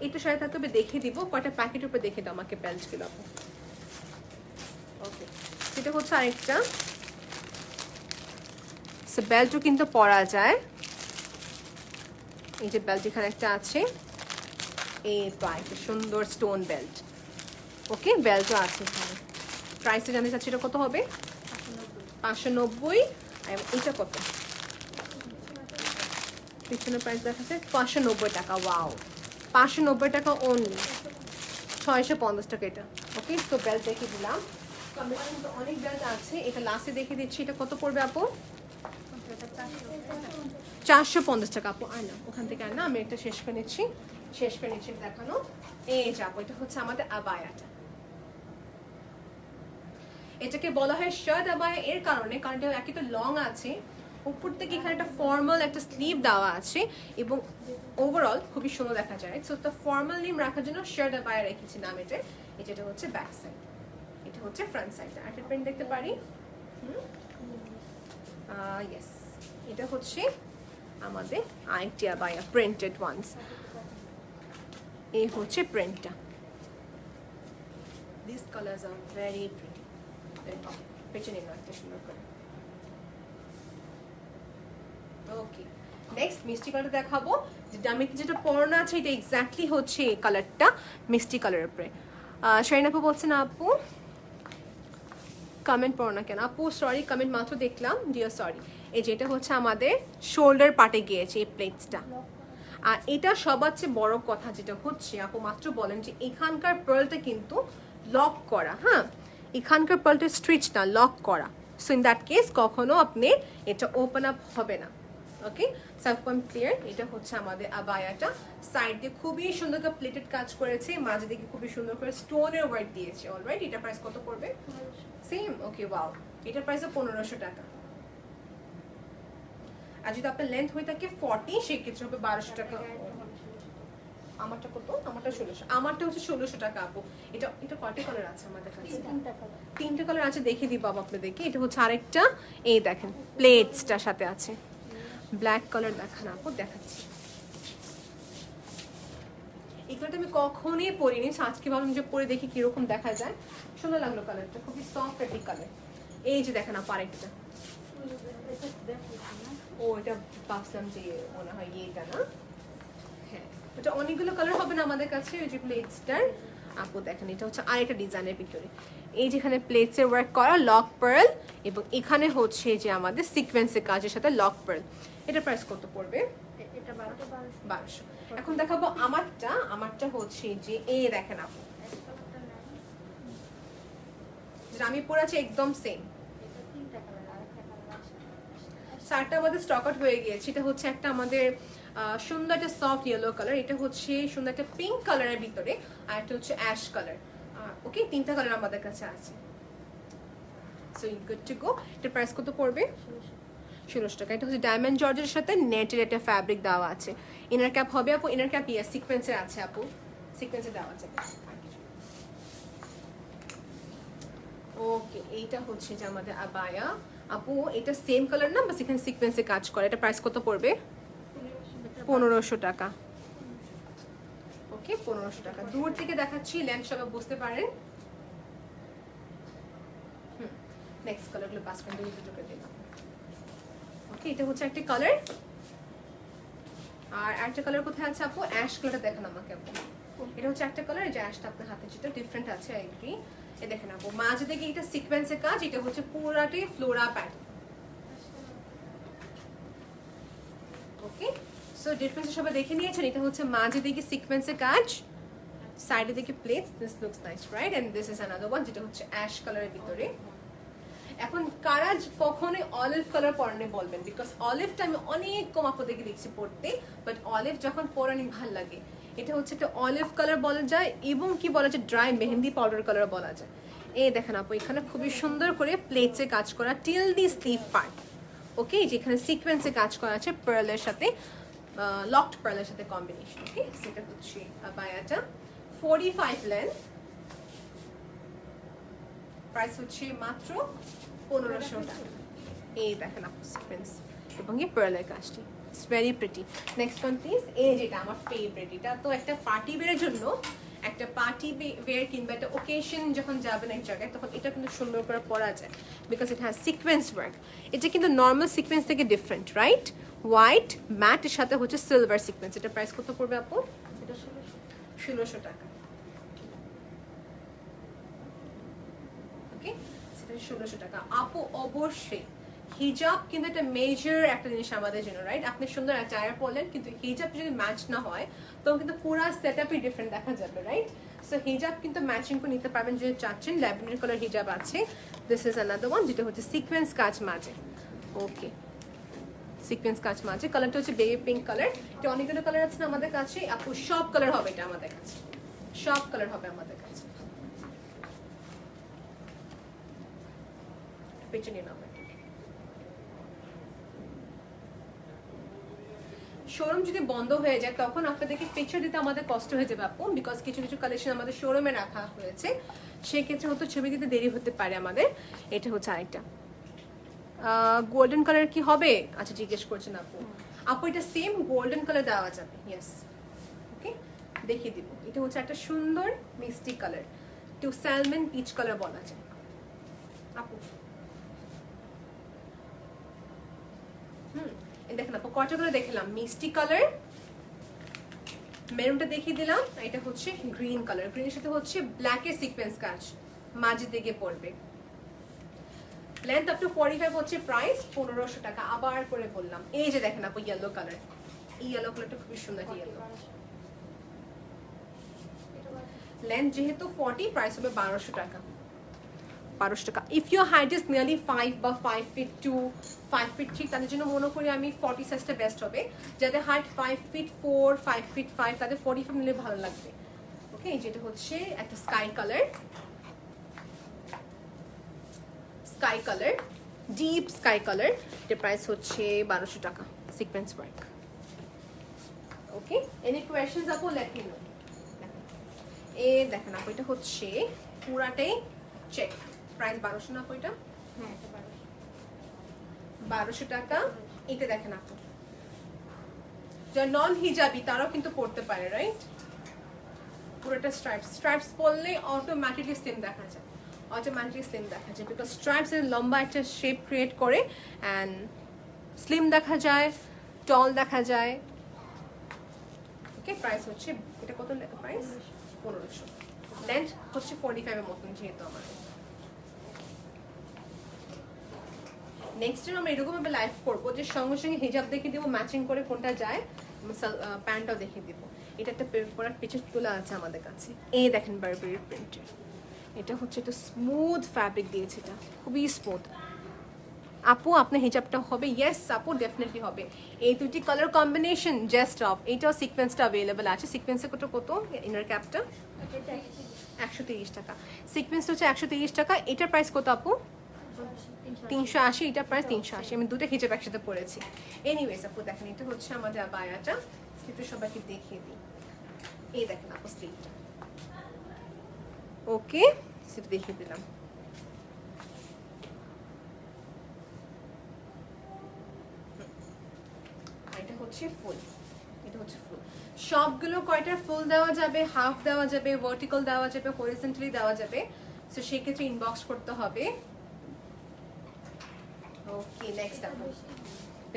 এটা সাথে থাকতে হবে, দেখে দিব কয়টা প্যাকেটের উপরে, দেখে দাও আমাকে বেল্টগুলো। ওকে, এটা হচ্ছে আরেকটা। সো বেল্টও কিন্তু পরা যায়। এই যে বেল্ট এখানে একটা আছে, এই তো একটা সুন্দর স্টোন বেল্ট। ওকে, বেল্টও আছে এখানে। প্রাইসটা জানতে চাচ্ছি, এটা কত হবে? 590। আর এটা কত? পিছনের প্রাইস দেখাচ্ছে 590 টাকা। ওয়াও, 590 টাকা অনলি, 650 টাকা এটা। ওকে, তো বেল্ট দেখে দিলাম। কিন্তু অনেক বেল্ট আছে, এটা লাস্টে দেখে দিচ্ছি। এটা কত পড়বে আপু? 450 টাকা। আপু আর না, ওখান থেকে আর না, আমি একটা শেষ করে নিচ্ছি দেখানো। এই যাবো, এটা হচ্ছে আমাদের আবায়াটা। এটাকে বলা হয় শার্ট আবায়া এর কারণে, কারণ এটা একই তো লং আছে, উপর থেকে এখানে একটা ফর্মাল একটা স্লিভ দেওয়া আছে, এবং ওভারঅল খুবই সুন্দর দেখা যায়। সো তো ফর্মাল নেম রাখার জন্য শার্ট আবায়া রেখেছি নাম এটা। যেটা হচ্ছে ব্যাক সাইড, এটা হচ্ছে ফ্রন্ট সাইড। একটা প্রিন্ট দেখতে পারি, ইয়েস, এটা হচ্ছে আমাদের আরেকটি আবায়া প্রিন্টেড ওয়ান্স। এই হচ্ছে প্রিন্টটা। This colours are very pretty. পেছনে একটা সুন্দর করে। ওকে, নেক্সট মিষ্টি কালারটা দেখাবো। ডামিতে যেটা পরানো আছে এটা এক্স্যাক্টলি হচ্ছে এই কালারটা, মিষ্টি কালারের উপরে। শাইন আপু বলছেন আপু কমেন্ট পড়ো না কেন? আপু সরি, কমেন্ট মাত্র দেখলাম, ডিয়ার সরি। এই যেটা হচ্ছে আমাদের শোল্ডার পার্টে গিয়েছে এই প্লেটসটা। আর এটা সবার চেয়ে বড় কথা যেটা হচ্ছে, আপু মাত্র বলেন যে এখানকার পার্লটা কিন্তু লক করা। হ্যাঁ, এখানকার পার্লটা স্ট্রিচ না, লক করা। সো ইন দ্যাট কেস কখনো আপনি এটা ওপেন আপ হবে না। ওকে, সাবকম ক্লিয়ার। এটা হচ্ছে আমাদের আবায়াটা। সাইড দিয়ে খুবই সুন্দর করে প্লেটেড কাজ করেছে, মাঝে দিকে খুবই সুন্দর করে স্টোনের ওয়ার্ক দিয়েছে। অলরাইট, এটা প্রাইস কত পড়বে? সেম। ওকে, ওয়াও, এটার প্রাইস 1500 টাকা। আর যদি আপনার লেন্থ হয়ে থাকে 40, সেক্ষেত্রে হবে 1200 টাকা। আমারটা কত? আমারটা 1600। আমারটা হচ্ছে 1600 টাকা আপু। এটা এটা কয়টা কালার আছে আমাদের কাছে? তিনটা কালার আছে, দেখে দিব আপনাদেরকে। এটা হচ্ছে আরেকটা, এই দেখেন প্লেটসটার সাথে আছে। ব্ল্যাক কালার দেখান আপু, দেখাচ্ছি। এগুলোটা আমি কখনোই পরিনি, আজকে ভাবলাম যে পরে দেখি কিরকম দেখা যায়। সুন্দর লাগলো কালারটা, খুবই সফট একটা কালার। এই যে দেখেন আপু আরেকটা। ও, এটা ভাবলাম যে মনে হয় এইটা না। হ্যাঁ, এটা অনেকগুলো কালার হবে না আমাদের কাছে, ওই যে প্লেটসটার। আপু দেখেন এটা হচ্ছে আরেকটা ডিজাইনের ভিতরে। এই যেখানে প্লেটসের ওয়ার্ক করা লক পার্ল, এবং এখানে হচ্ছে যে আমাদের সিকোয়েন্সের কাজের সাথে লক পার্ল। এটা প্রাইস কত পড়বে? এটা 1200। এখন দেখাবো আমারটা। আমারটা হচ্ছে যে এই দেখেন আপু, যেটা আমি পরেছি একদম সেম। শার্টটা আমাদের স্টক আউট হয়ে গিয়েছে। এটা হচ্ছে একটা আমাদের সুন্দর একটা সফট ইয়েলো কালার। এটা হচ্ছে সুন্দর একটা পিঙ্ক কালারের ভিতরে, আর একটা হচ্ছে অ্যাশ কালার। ওকে, তিনটা কালার আমাদের কাছে আছে। So you good to go. এটার প্রাইস কত পড়বে? 1600 টাকা। এটা হচ্ছে ডায়মন্ড জর্জের সাথে নেটের একটা ফ্যাব্রিক দেওয়া আছে। ইনার ক্যাপ হবে আপু? ইনার ক্যাপ ইয়েস, সিকোয়েন্সের আছে আপু, সিকোয়েন্সের দেওয়া আছে। ওকে, এইটা হচ্ছে যে আমাদের আবায়া। আপু এটা সেম কালার না, বাস এখানে সিকোয়েন্সে কাজ করে। এটা প্রাইস কত পড়বে? 1500 টাকা। ওকে, 1500 টাকা। দূর থেকে দেখাচ্ছি, লেন্থ সবাই বুঝতে পারেন। নেক্সট কালারগুলো পাস করে দুটো দিলাম। ওকে, এটা হচ্ছে একটা কালার। আর একটা কালার কোথায় আছে আপু? অ্যাশ কালারটা দেখেন আমাকে আপু। এটা হচ্ছে একটা কালার, যে অ্যাশটা আপনার হাতে যেটা ডিফারেন্ট আছে, আই এগ্রি। এই দেখেন আপু, মাঝে থেকে এটা সিকোয়েন্সের কাজ। এটা হচ্ছে পুরাটাই ফ্লোরা প্যাটার্ন। ওকে, সো ডিফারেন্স সবাই দেখে নিয়েছেন। এটা হচ্ছে মাঝে দিকে সিকোয়েন্সের কাজ, সাইডে দিকে plates. This looks nice, right? And this is another one, যেটা হচ্ছে অ্যাশ কালারের ভিতরে। এখন কারা কখনোই অলিভ কালার পরানে বলবেন, বিকজ অলিভটা আমি অনেক কম আপনাদেরকে দেখছি পড়তে, বাট অলিভ যখন পরানি ভাল লাগে। এটা হচ্ছে একটা অলিভ কালার বলা যায়, এবং কি বলা যায়, ড্রাই মেহেন্দি পাউডার কালার বলা যায়। এই দেখেন আপু, এখানে খুবই সুন্দর করে প্লেটসে কাজ করা টিল দি স্লিভ পার্ট। ওকে, যেখানে সিকোয়েন্সে কাজ করা আছে পার্লের সাথে, লকড পার্লের সাথে কম্বিনেশন। ওকে, সেটা হচ্ছে আবায়াটা। 45 লেন্থ, প্রাইস হচ্ছে মাত্র 1500 টাকা। এই দেখেন আপু সিকোয়েন্স এবং এই পার্লের কাজটি, it's very pretty. Next one please. এই যেটা আমার ফেভারিট, এটা তো একটা পার্টি ওয়্যারের জন্য, একটা পার্টি ওয়্যার কিংবা একটা ওকেশন যখন যাবেন এক জায়গায়, তখন এটা কিন্তু সুন্দর করে পরা যায়, because it has sequence work. এটা কিন্তু নর্মাল সিকোয়েন্স থেকে ডিফারেন্ট, রাইট? হোয়াইট ম্যাটের সাথে হচ্ছে সিলভার সিকোয়েন্স। এটা প্রাইস কত পড়বে আপু? 1600 টাকা। ওকে, সেটা 1600 টাকা। আপু অবশ্যই হিজাব কিন্তু একটা মেজর একটা জিনিস আমাদের জন্য, রাইট? আপনি সুন্দর অ্যাটায়ার পরলেন, কিন্তু হিজাব যদি ম্যাচ না হয়, তখন কিন্তু পুরো সেটআপই ডিফারেন্ট দেখা যাবে, রাইট? সো হিজাব কিন্তু ম্যাচিং করে নিতে পারবেন যদি চাচ্ছেন। ল্যাভেন্ডার কালার হিজাব আছে। দিস ইজ অ্যানাদার ওয়ান, যেটা হচ্ছে সিকোয়েন্স কাজ মাঝে। ওকে, সিকোয়েন্স কাজ মাঝে। কালারটা হচ্ছে বেবি পিঙ্ক কালার। এটা অনেকগুলো কালার আছে না আমাদের কাছে আপু, সব কালার হবে এটা আমাদের কাছে, সব কালার হবে আমাদের কাছে। পেছনে নাও। শোরুম যদি বন্ধ হয়ে যায়, তখন আপনাদেরকে পিকচার দিতে আমাদের কষ্ট হয়ে যাবে আপু, বিকজ কিছু কিছু কালেকশন আমাদের শোরুমে রাখা হয়েছে, সেক্ষেত্রে হয়তো ছবি দিতে দেরি হতে পারে আমাদের। এটা হচ্ছে আরেকটা গোল্ডেন কালার কি হবে? আচ্ছা, জিজ্ঞেস করছেন আপু। আপু এটা সেম গোল্ডেন কালার দেওয়া যাবে, ইয়েস। ওকে, দেখিয়ে দিব। এটা হচ্ছে একটা সুন্দর মিষ্টি colour, to salmon peach colour বলা যায় আপু। দেখেন আপু কয়টা করে দেখলাম, মিষ্টি কালার, মেরুনটা দেখিয়ে দিলাম, এটা হচ্ছে গ্রিন কালার, গ্রিনের সাথে হচ্ছে ব্ল্যাকের সিকোয়েন্স কাজ মাঝে দিকে পড়বে। লেন্থ আপ টু 45 হচ্ছে প্রাইস 1500 টাকা। আবার করে বললাম, এই যে দেখেন আপু ইয়েলো কালার, এই ইয়েলো কালারটা খুবই সুন্দর ইয়েলো। লেন্থ যেহেতু 40, প্রাইস হবে 1200 টাকা, 1200 টাকা। If your height is nearly 5 বা 5 ফিট 2, 5 ফিট 3, তাদের জন্য মনে করি আমি 40 সাইজটা বেস্ট হবে। যাদের হাইট 5 ফিট 4, 5 ফিট 5, তাদের 45 নিলে ভালো লাগবে। ওকে, যেটা হচ্ছে একটা sky colour, sky colour, deep sky colour, এর প্রাইস হচ্ছে 1200 টাকা, সিকোয়েন্স ওয়ার্ক। ওকে, এনি কোয়েশ্চেনস আপু লেট মি নো। এই দেখেন আপু এটা হচ্ছে পুরাটাই চেক, প্রাইস 1200 না আপু? এটা হ্যাঁ, এটা 1200। 1200 টাকা। এটা দেখেন আপু, যারা নন হিজাবি তারাও কিন্তু পড়তে পারে, রাইট? পুরোটা স্ট্রাইপস, স্ট্রাইপস পরলে অটোমেটিকলি স্লিম দেখা যায়, অটোমেটিকলি স্লিম দেখা যায়, বিকজ স্ট্রাইপস এর লম্বা একটা শেপ ক্রিয়েট করে অ্যান্ড স্লিম দেখা যায়, টল দেখা যায়। ওকে, প্রাইস হচ্ছে এটা কত প্রাইস? 1500। লেন্থ হচ্ছে 45 এর মতন যেহেতু আমাদের। নেক্সট টাইম আমরা এরকম ভাবে লাইভ করবো যে সঙ্গে সঙ্গে হিজাব দেখিয়ে দিব, ম্যাচিং করে কোনটা যায়, প্যান্টটাও দেখিয়ে দিব। এটা একটা পরার পিছের তোলা আছে আমাদের কাছে, এই দেখেন বারবেরি প্রিন্টের। এটা হচ্ছে একটা স্মুথ ফ্যাব্রিক দিয়েছে, এটা খুবই স্মুথ। আপু আপনার হিজাবটা হবে? ইয়েস আপু, ডেফিনেটলি হবে। এই দুটি কালার কম্বিনেশন জাস্ট অফ, এইটাও সিকোয়েন্সটা অ্যাভেলেবেল আছে। সিকোয়েন্সের কত ইনার ক্যাপটা 130 টাকা, সিকোয়েন্সটা হচ্ছে 130 টাকা। এটার প্রাইস কত আপু? 380। এটা প্রাইস 380। আমি দুটো হিজাব একসাথে পরেছি। এনিওয়েজ আপু দেখেন, এটা হচ্ছে আমাদের আবায়াটা, স্লিপটা সবাইকে দেখিয়ে দিই। এই দেখেন আপু স্লিপটা, ওকে স্লিপ দেখিয়ে দিলাম। এটা হচ্ছে ফুল, এটা হচ্ছে ফুল। সবগুলো কয়টা ফুল দেওয়া যাবে, হাফ দেওয়া যাবে, ভার্টিক্যাল দেওয়া যাবে, হরিজন্টালি দেওয়া যাবে, সো সেই ক্ষেত্রে ইনবক্স করতে হবে। ওকে, নেক্সট আপু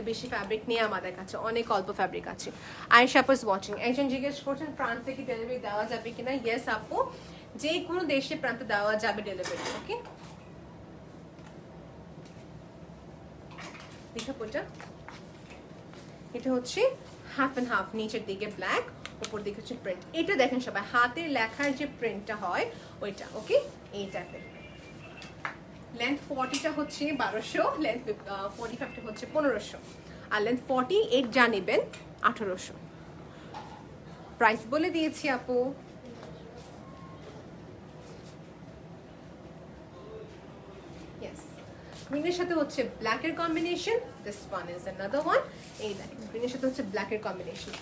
বেশি ফ্যাব্রিক নিয়ে আমাদের কাছে অনেক অল্প ফ্যাব্রিক আছে। আয়েশা আপু ইজ ওয়াচিং। একজন জিজ্ঞেস করছেন ফ্রান্স থেকে ডেলিভারি দেওয়া যাবে কিনা? ইয়েস আপু, যে কোনো দেশে প্রান্তে দেওয়া যাবে ডেলিভারি। ওকে, দেখা পোটা, এটা হচ্ছে হাফ অ্যান্ড হাফ, নিচের দিকে ব্ল্যাক, উপর দিকে হচ্ছে প্রিন্ট। এটা দেখেন সবাই, হাতের লেখার যে প্রিন্টটা হয় ওইটা। ওকে, এইটাতে লেন্থ 40টা হচ্ছে 1200, লেন্থ 45টা হচ্ছে 1500, আর লেন্থ 48 যা নেবেন 1800। প্রাইস বলে দিয়েছি আপু। ইয়েস, গ্রিনের সাথে হচ্ছে ব্ল্যাকের combination, this one is another one. এই দেখেন গ্রিনের সাথে হচ্ছে ব্ল্যাকের কম্বিনেশন।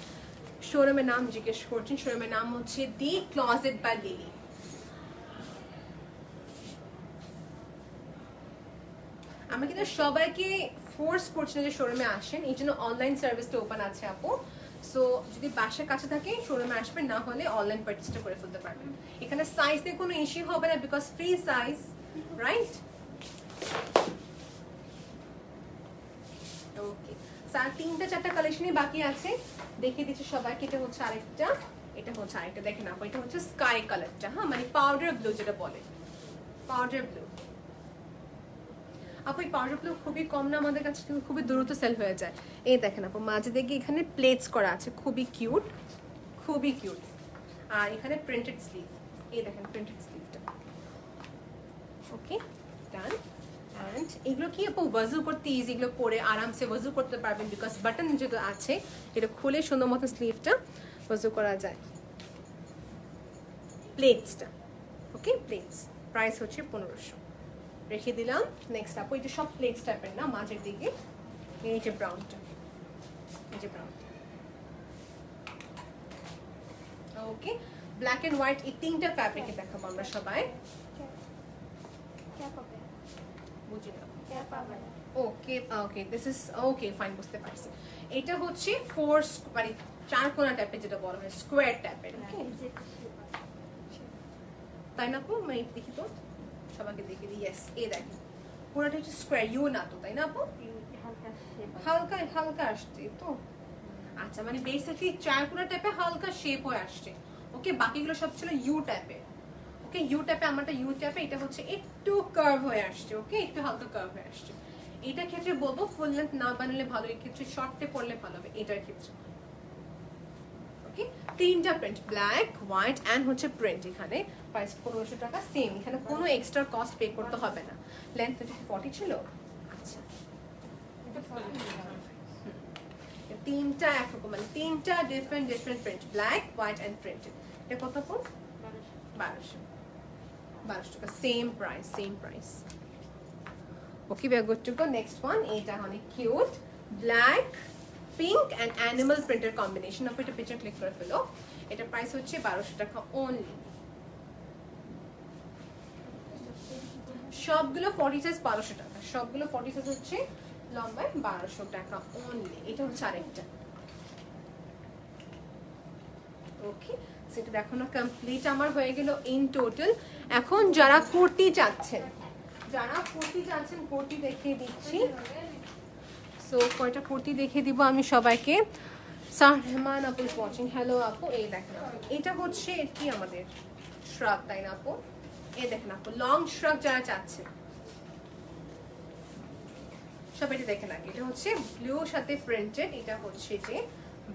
শোরুমের নাম জিজ্ঞেস করছেন, শোরুমের নাম হচ্ছে দি ক্লজেট বাই লিলি। আমি কিন্তু সবাইকে ফোর্স করছি না যে শোরুমে আসেন, এই জন্য অনলাইন সার্ভিসটা ওপেন আছে আপু। সো যদি বাসার কাছে থাকে শোরুমে আসবেন, না হলে অনলাইন পারচেসটা করে ফেলতে পারবেন। এখানে সাইজে কোনো ইস্যু হবে না, because free size, right? Okay, sir 3-4টা কালেকশনই বাকি আছে, দেখিয়ে দিচ্ছি সবাইকে। এটা হচ্ছে আরেকটা, এটা হচ্ছে আরেকটা, দেখেন আপু এটা হচ্ছে স্কাই কালারটা, হ্যাঁ মানে পাউডার ব্লু যেটা বলে, পাউডার ব্লু। আপু এই পাউডার ব্লু খুবই কম না আমাদের কাছে, কিন্তু খুবই দ্রুত সেল হয়ে যায়। এই দেখেন আপু মাঝে দেখি এখানে প্লেটস করা আছে, খুবই কিউট, খুবই কিউট। আর এখানে প্রিন্টেড স্লিভ, এই দেখেন প্রিন্টেড স্লিভটা। Okay, done. অ্যান্ড এগুলো কি আপু ওয়াজু করতে ইজি, এগুলো পরে আরামসে ওয়াজু করতে পারবেন, বিকজ বাটন যেহেতু আছে, এটা খুলে সুন্দর মতো স্লিভটা ওয়াজু করা যায়। প্লেটসটা, ওকে প্লেটস, প্রাইস হচ্ছে 1500, রেখে দিলাম। নেক্সট আপু এটা সব প্লেটস টাইপের না, মাঝের দিকে এই যে ব্রাউনটা, এই যে ব্রাউনটা। ওকে, ব্ল্যাক এন্ড হোয়াইট এই তিনটা ফ্যাব্রিকে দেখাবো আমরা সবাই। क्या पापा? বুঝি না, क्या पापा? Okay okay this is okay fine, বুঝতে পারছি। এটা হচ্ছে ফোর মানে চার কোনা টাইপের, যেটা বলা হয় স্কোয়ার টাইপের, ওকে তাই না আপু? মানে দেখি তো, সবাইকে দেখে দিই। ইয়েস, এই দেখেন পুরোটা হচ্ছে স্কোয়ার, ইউ না তো, তাই না আপু? হালকা হালকা আসছে তো। আচ্ছা, মানে বেসিক্যালি চারকোনা টাইপে হালকা শেপ হয়ে আসছে। ওকে, বাকিগুলো সব ছিল ইউ টাইপের। ওকে, ইউ টাইপে, আমারটা ইউ টাইপে, এটা হচ্ছে একটু কার্ভ হয়ে আসছে। ওকে, একটু হালকা কার্ভ হয়ে আসছে। এটার ক্ষেত্রে বলবো ফুল লেন্থ না বানালে ভালো, এই ক্ষেত্রে শর্টে পড়লে ভালো হবে এটার ক্ষেত্রে। ওকে, তিনটা প্রিন্ট, ব্ল্যাক, হোয়াইট এন্ড হচ্ছে প্রিন্ট। এখানে প্রাইস 1500 টাকা, সেম। এখানে কোনো এক্সট্রা কস্ট পে করতে হবে না। লেন্থ 40 ছিল। আচ্ছা, তিনটা একরকম, মানে তিনটা different different print, black, white and printed. এটা কত পড়? 1200 টাকা, same price, same price. Okay, we are good to go. Next one, এটা অনেক cute, black, pink and animal প্রিন্টের কম্বিনেশন। আপনি এটা পিকচার ক্লিক করে ফেলো। এটা প্রাইস হচ্ছে 1200 টাকা অনলি। সবগুলো 40 সাইজ 1200 টাকা, সবগুলো 40 সাইজ হচ্ছে লম্বায় 1200 টাকা অনলি। এটা হচ্ছে আরেকটা। ওকে, সেটা দেখানো কমপ্লিট আমার হয়ে গেল ইন টোটাল। এখন যারা কুর্তি চাচ্ছেন, কুর্তি দেখিয়ে দিচ্ছি। সো কয়টা কুর্তি দেখিয়ে দিব আমি সবাইকে। সারমান আপু ইজ ওয়াচিং, হ্যালো আপু। এই দেখেন আপু, এটা হচ্ছে কি আমাদের শ্রাগ, তাই না আপু? এই দেখেন আপু, লং শ্রাগ যারা চাচ্ছেন সব এটা দেখেন আগে। এটা হচ্ছে ব্লু সাথে প্রিন্টেড, এটা হচ্ছে যে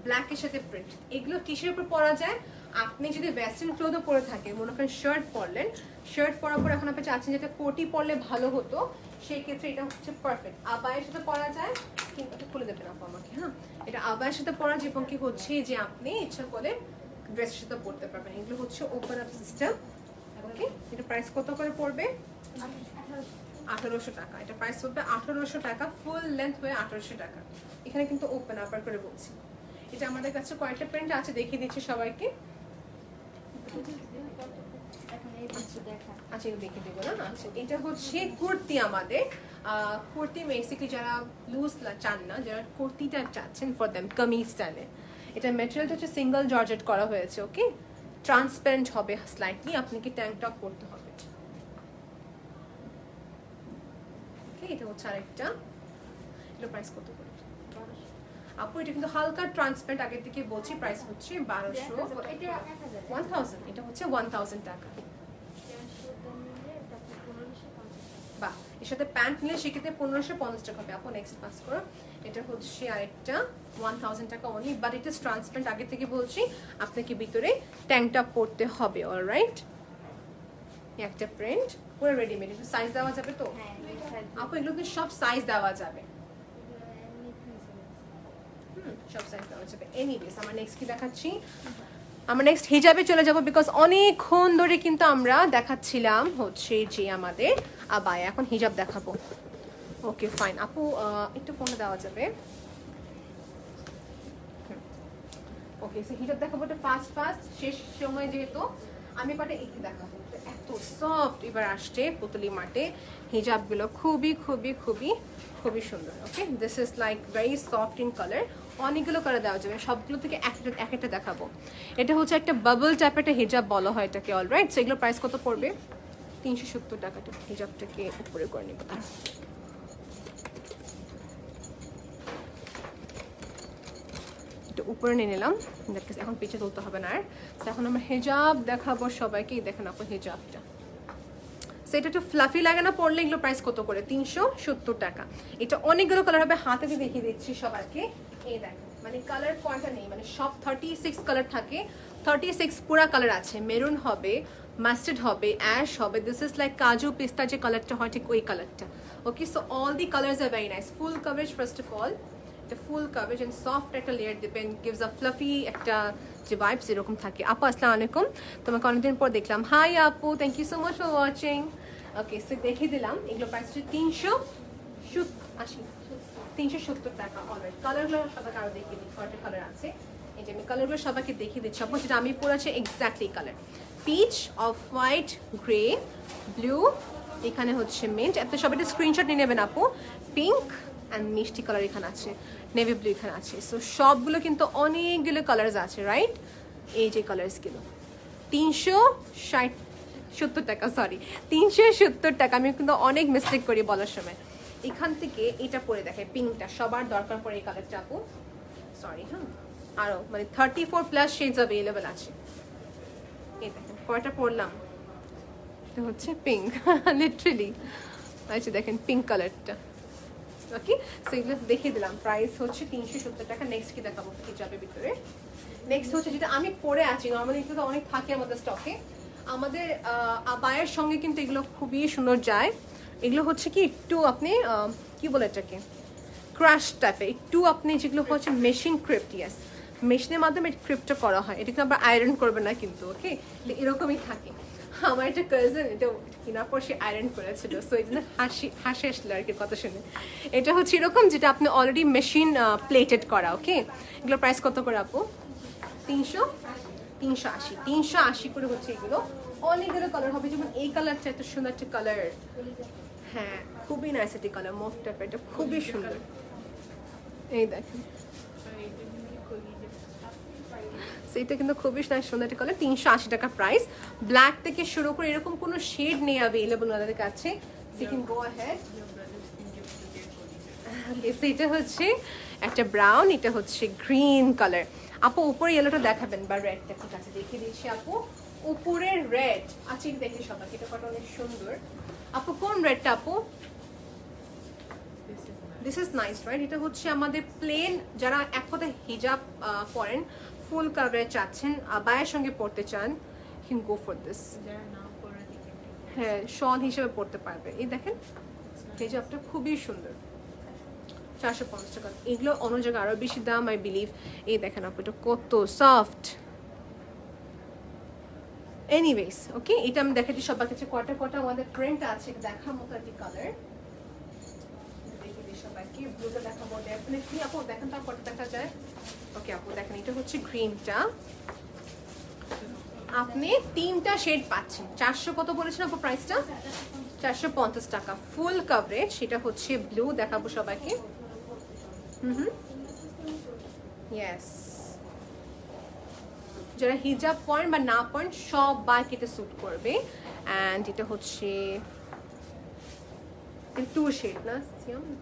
ব্ল্যাকের সাথে প্রিন্ট। এগুলো কিসের উপর পরা যায়? আপনি যদি ওয়েস্টার্ন ক্লোথও পরে থাকেন, মনে করেন শার্ট পরলেন, শার্ট পরার পর এখন আপনি চাচ্ছেন যেটা কোটি পরলে ভালো হতো, সেই ক্ষেত্রে এটা হচ্ছে পারফেক্ট। আবায়ের সাথে পরা যায়, কিন্তু এটা খুলে দেবেন আপু আমাকে, হ্যাঁ? এটা আবায়ের সাথে পরা যায় এবং কি হচ্ছে যে আপনি ইচ্ছা করে ড্রেসের সাথে পরতে পারবেন। এগুলো হচ্ছে ওপেন আপ সিস্টেম। ওকে, এটা প্রাইস কত করে পড়বে? 1800 টাকা। এটা প্রাইস পড়বে 1800 টাকা, ফুল লেন্থ হয়ে 1800 টাকা। এখানে কিন্তু ওপেন আপার করে বলছি। এটা আমাদের কাছে কয়েকটা প্রিন্ট আছে, দেখিয়ে দিচ্ছি সবাইকে। আচ্ছা, এটা দেখিয়ে দেবো না। আচ্ছা, এটা হচ্ছে কুর্তি আমাদের। কুর্তি বেসিক্যালি যারা লুজ চান না, যারা কুর্তিটা চাচ্ছেন ফর দ্যাম, কামিজ স্টাইলে। এটা ম্যাটেরিয়ালটা হচ্ছে সিঙ্গেল জর্জেট করা হয়েছে। ওকে, ট্রান্সপারেন্ট হবে স্লাইটলি, আপনাকে ট্যাঙ্ক টপ করতে হবে। ওকে, এটা হচ্ছে আরেকটা। এটা প্রাইস কত করে আপু? এটা কিন্তু হালকা ট্রান্সপারেন্ট, আগের থেকে বলছি। প্রাইস হচ্ছে 1000। এটা হচ্ছে 1000 টাকা। বাহ, এর সাথে প্যান্ট নিলে সেক্ষেত্রে 1550 টাকা হবে। আপু নেক্সট পাস করো। এটা হচ্ছে আরেকটা 1000 টাকা অনলি, বাট এটা ট্রান্সপারেন্ট, আগে থেকে বলছি আপনাকে ভিতরে ট্যাঙ্ক টপ পরতে হবে। অলরাইট, একটা প্রিন্ট পুরো রেডিমেড। একটু সাইজ দেওয়া যাবে তো আপু? এগুলো কিন্তু সব সাইজ দেওয়া যাবে, সব সাইজ দেওয়া যাবে। এনিওয়েজ, আমরা নেক্সট কি দেখাচ্ছি? আমরা নেক্সট হিজাবে চলে যাব, বিকজ অনেকক্ষণ ধরে কিন্তু আমরা দেখাচ্ছিলাম হচ্ছে যে আমাদের আবায়া। এখন হিজাব দেখাবো। ওকে ফাইন আপু, একটু ফোনে দেওয়া যাবে? ওকে, সো হিজাব দেখাবো এটা ফাস্ট ফাস্ট, শেষ সময় যেহেতু আমি পাটে একটু দেখাবো। এত সফট এবার আসছে পুতলি মার্টে হিজাবগুলো, খুবই খুবই খুবই খুবই সুন্দর। Okay, this is like very soft in colour. অনেকগুলো কালার দেওয়া যাবে, সবগুলো থেকে এক একটা দেখাবো। এটা হচ্ছে একটা বাবল টাইপের একটা হিজাব বলা হয় এটাকে। অলরাইট, সো এগুলো প্রাইস কত পড়বে? 370 টাকাটা। হিজাবটাকে উপরে করে নিব, তার উপরে নিয়ে নিলাম। এখন পিছিয়ে তুলতে হবে না আর। এখন আমরা হিজাব দেখাবো সবাইকে। দেখেন আপু হিজাবটা, সেটা একটু ফ্লাফি লাগে না পরলে? এগুলো প্রাইস কত করে? 370 টাকা। এটা অনেকগুলো কালার হবে, হাতে দিয়ে দেখিয়ে দিচ্ছি সবাইকে। এই দেখেন, মানে কালার কয়টা নেই, মানে সব 36 কালার থাকে। 36 পুরা কালার আছে। মেরুন হবে, মাস্টার্ড হবে, অ্যাশ হবে। দিস ইজ লাইক কাজু পিস্তা যে কালারটা হয়, ঠিক ওই কালারটা। Okay, so all the colours are very nice. Full coverage first of all, একটা ফুল কভারেজ এন্ড সফট একটা লেয়ার দিবেন, গিভস আ ফ্লাফি একটা যে ভাইবস এরকম থাকে। আপু আসসালামু আলাইকুম, তোমাকে অনেকদিন পর দেখলাম। হাই আপু, thank you so much for watching. Okay, so দেখিয়ে দিলাম। এগুলো প্রাইস হচ্ছে 370 টাকা। অলরাইট, কালারগুলো সবাইকে আরো দেখিয়ে দিই। কয়টা কালার আছে এই যে আমি কালারগুলো সবাইকে দেখিয়ে দিচ্ছি। আপু যেটা আমি পরেছি exactly colour pitch, off white, grey, blue, এখানে হচ্ছে মিন্ট, এত সব একটা স্ক্রিনশট নিয়ে নেবেন আপু। পিঙ্ক অ্যান্ড মিষ্টি কালার এখানে আছে, নেভি ব্লু এখানে আছে। সো সবগুলো কিন্তু অনেকগুলো কালার্স আছে, রাইট? এই যে কালার্সগুলো 370 টাকা, সরি 370 টাকা। আমি কিন্তু অনেক মিস্টেক করি বলার সময়। এখান থেকে এটা পরে দেখে, পিঙ্কটা সবার দরকার পড়ে এই কালারটা আপু, সরি হ্যাঁ। আরও মানে 34+ শেডস অ্যাভেলেবেল আছে। এই দেখেন কয়টা পরলাম, এটা হচ্ছে পিঙ্ক লিটারেলি। আচ্ছা দেখেন পিঙ্ক কালারটা, ওকে। সো এগুলো দেখিয়ে দিলাম, প্রাইস হচ্ছে 370 টাকা। নেক্সট কি দেখাবো হিজাবের ভিতরে? নেক্সট হচ্ছে যেটা আমি পরে আছি, নর্মালি এগুলো তো অনেক থাকে আমাদের স্টকে। আমাদের আবায়ের সঙ্গে কিন্তু এগুলো খুবই সুন্দর যায়। এগুলো হচ্ছে কি একটু আপনি কি বলে এটাকে, ক্রাশ টাইপের একটু, আপনি যেগুলো হচ্ছে মেশিন ক্রিপ্ট, ইয়াস মেশিনের মাধ্যমে ক্রিপ্টটা করা হয়। এটা কিন্তু আবার আয়রন করবে না কিন্তু, ওকে। এরকমই থাকে। আমার একটা কাজিন এটা কেনার পর সে আয়রন করেছিল, সো এই জন্য হাসি আসলো আর কি কথা শুনে। এটা হচ্ছে এরকম যেটা আপনি অলরেডি মেশিন প্লেটেড করা, ওকে। এগুলোর প্রাইস কত করে আপু? 380 করে হচ্ছে এগুলো। অনেকগুলো কালার হবে, যেমন এই কালারটা এত সুন্দর একটা কালার, হ্যাঁ খুবই নাইস একটি কালার, মুভ টাইপের, এটা খুবই সুন্দর। এই দেখেন সেটা কিন্তু খুবই সুন্দর একটা কালার, 380 টাকা প্রাইস। ব্ল্যাক থেকে শুরু করে এরকম কোনো শেড নেই অ্যাভেলেবল আমাদের কাছে। গো আহেড। সেটা হচ্ছে একটা ব্রাউন, এটা হচ্ছে গ্রিন কালার। আপু উপরে ইয়েলোটা দেখাবেন বা রেডটা? ঠিক আছে দেখিয়ে দিচ্ছি আপু। উপরের রেড আছে, দেখে সবাইকে, এটা কত অনেক সুন্দর। আপু কোন রেডটা আপু? This is nice, right? এটা হচ্ছে আমাদের প্লেন, যারা এক কথায় হিজাব পরেন, ফুল কাভারে চাচ্ছেন, আবায়ের সঙ্গে পড়তে চান, ক্যান গো ফর দিস। হ্যাঁ শল হিসেবে পড়তে পারবে। এই দেখেন হিজাবটা খুবই সুন্দর, 450 টাকা। এগুলো অন্য জায়গায় আরো বেশি দাম আই বিলিভ। এই দেখেন আপু এটা কত সফট। এনিওয়েজ ওকে, এটা আমি দেখাচ্ছি সবার কাছে কটা কটা আমাদের প্রিন্ট আছে দেখার মতো একটি কালার। সবাইকে ব্লুটা দেখাবো ডেফিনেটলি। আপু দেখেন তার কটা দেখা যায়। ওকে আপু দেখেন এটা হচ্ছে গ্রিনটা, আপনি 3টা শেড পাচ্ছেন। 400 কত বলেছেন আপু প্রাইসটা? 450 টাকা ফুল কভারেজ। সেটা হচ্ছে ব্লু, দেখাবো সবাইকে। ইয়েস, যারা হিজাব পরেন বা না পরেন সবাইকে এটা স্যুট করবে। অ্যান্ড এটা হচ্ছে 2 শেড না,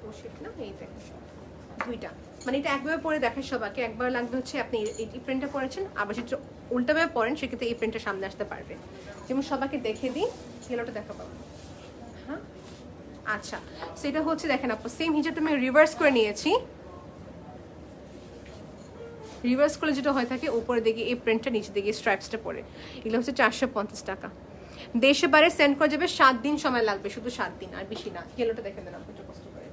2 শেড না, এই দেখেন 2টা, মানে এটা একবার পরে দেখেন সবাইকে। একবার লাগবে হচ্ছে আপনি এই প্রিন্টটা পরেছেন, আবার যদি উল্টাভাবে পরেন সেক্ষেত্রে এই প্রিন্টটা সামনে আসতে পারবে। যেমন সবাইকে দেখে দিই, ইয়েলোটা দেখা পাবো। হ্যাঁ আচ্ছা, সেটা হচ্ছে দেখেন আপু সেম হিজাবটা আমি রিভার্স করে নিয়েছি। রিভার্স করলে যেটা হয়ে থাকে উপরে দিকে এই প্রিন্টটা, নিচে দিকে স্ট্রাইপসটা পরে, এগুলো হচ্ছে 450 টাকা। দেশে বাইরে সেন্ড করা যাবে, 7 দিন সময় লাগবে, শুধু 7 দিন আর বেশি না। ইয়েলোটা দেখে দেন আপু কষ্ট করে।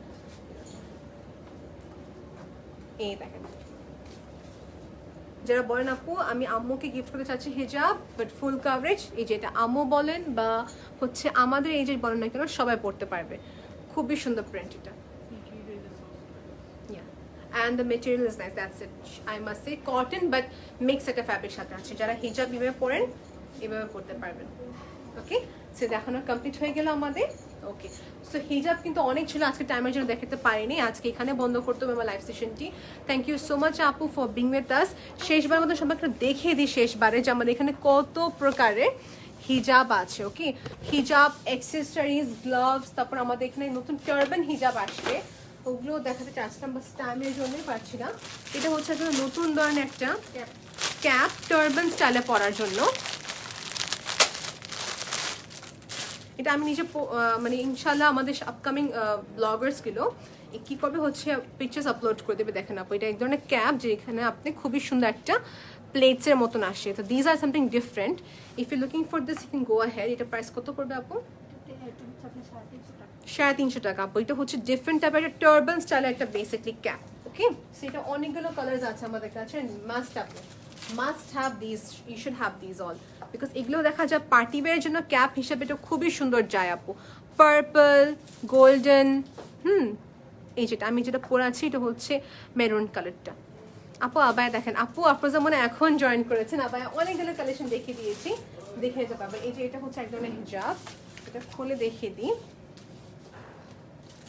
এই দেখেন, যারা বলেন আপু আমি আম্মুকে গিফট করতে চাচ্ছি হিজাব বাট ফুল কভারেজ, এই যে এটা আম্মু বলেন বা হচ্ছে আমাদের এই যে বলেন না কেন সবাই পড়তে পারবে। খুবই সুন্দর প্রিন্ট এটা। And the material is nice, that's it. I must say cotton but mix একটা ফ্যাব্রিক সাথে আছে। যারা হিজাব এভাবে পরেন এভাবে পরতে পারবেন। ওকে, সো দেখানো কমপ্লিট হয়ে গেল আমাদের। ওকে, সো হিজাব কিন্তু অনেক ছিল, আজকে টাইমের জন্য দেখাতে পারিনি, আজকে এখানে বন্ধ করতে হবে আমার লাইভ সেশনটি। থ্যাংক ইউ সো মাচ আপু ফর বিং উইথ আস। শেষবার মতো সবাইকে দেখিয়ে দিই শেষবারে যে আমাদের এখানে কত প্রকারের হিজাব আছে। ওকে, হিজাব, অ্যাক্সেসরিজ, গ্লাভস, তারপর আমাদের এখানে নতুন টার্বান হিজাব আসবে, ওগুলো দেখাতে চাচ্ছিলাম বাস টাইমের জন্যই পারছি না। এটা হচ্ছে একটা নতুন ধরনের একটা ক্যাপ, টার্বান স্টাইলে পরার জন্য। এটা আমি নিজে মানে ইনশাল্লাহ আমাদের আপকামিং ব্লগার্সগুলো কী করবে হচ্ছে পিকচার্স আপলোড করে দেবে। দেখেন আপু এটা এক ধরনের ক্যাপ, যেখানে আপনি খুবই সুন্দর একটা প্লেটসের মতন আসে। তো these are something different. If you looking for this you can go ahead. এটা প্রাইস কত করবে আপু? 350 টাকা আপু। এটা হচ্ছে ডিফারেন্ট টাইপের একটা টার্বান স্টাইলের একটা বেসিকলি ক্যাপ। ওকে, সেটা অনেকগুলো কালার্স আছে আমাদের কাছে। Must have this, you should have this all, because এগুলো দেখা যায় পার্টি ওয়্যারের জন্য ক্যাপ হিসেবে এটা খুবই সুন্দর যায় আপু। পার্পল, গোল্ডেন, এই যেটা আমি যেটা পরে আছি এটা হচ্ছে মেরুন কালারটা। আপু আবায়া দেখেন, আপু আফরোজা মনে এখন জয়েন করেছেন। আবায়া অনেকগুলো কালেকশন দেখিয়ে দিয়েছি, দেখে নিতে পারবেন। এই যে এটা হচ্ছে এক ধরনের হিজাব, এটা খুলে দেখিয়ে দিই।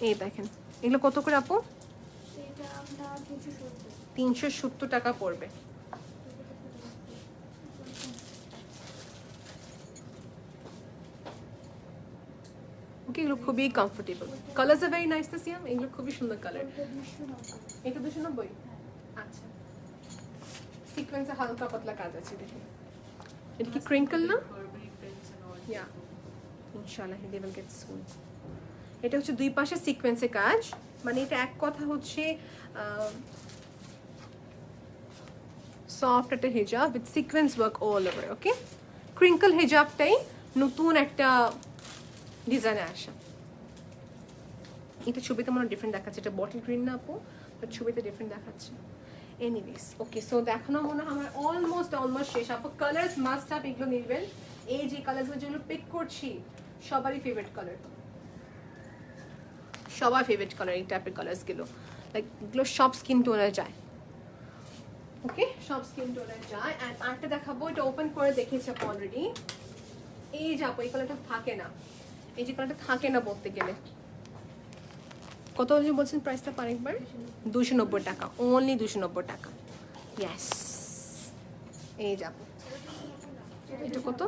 এই দেখেন, এগুলো কত করে আপু? এটা আপনার 370 370 টাকা পড়বে। ওকে, এগুলো খুবই comfortable, colours are very nice. তো সিয়াম, এগুলো খুবই সুন্দর কালার। ওটা 290 এটা 290। আচ্ছা, সিকোয়েন্সে হালকা পাতলা কাজ আছে দেখুন। এটা কি ক্রিঙ্কল না? ইয়া, ইনশাআল্লাহ they will get soon. এটা হচ্ছে দুই পাশে সিকোয়েন্সে কাজ, মানে এটা এক কথা হচ্ছে সফট একটা হিজাব with sequins work all over. Okay, crinkle হিজাবটাই নতুন একটা ডিজাইনে আসা। এটা ছবিতে মনে ডিফারেন্ট দেখাচ্ছে, এটা বটল গ্রিন না আপু, বাট ছবিতে ডিফারেন্ট দেখাচ্ছে। এনিওয়েজ, ওকে, সো দেখানো মনে হয় আমার অলমোস্ট শেষ। আপু কালার্স মাস্ট হ্যাভ, এগুলো নিবেন। এই যে কালারগুলো যেগুলো পিক করছি সবারই ফেভারিট কালার, সবার ফেভারিট কালার এই টাইপের কালার্সগুলো। লাইক এগুলো সব স্কিন টোনে যায়। ওকে, সব স্কিন টোনে যায়। অ্যান্ড আরেকটা দেখাবো, এটা ওপেন করে দেখিয়েছি আপু অলরেডি। এই যে আপু, এই কালারটা থাকে না, এই যে কালারটা থাকে না বলতে গেলে। কত বলছেন প্রাইসটা পার একবার? 290 টাকা, অনলি 290 টাকা। ইয়েস, এই যাবো। এটা কত?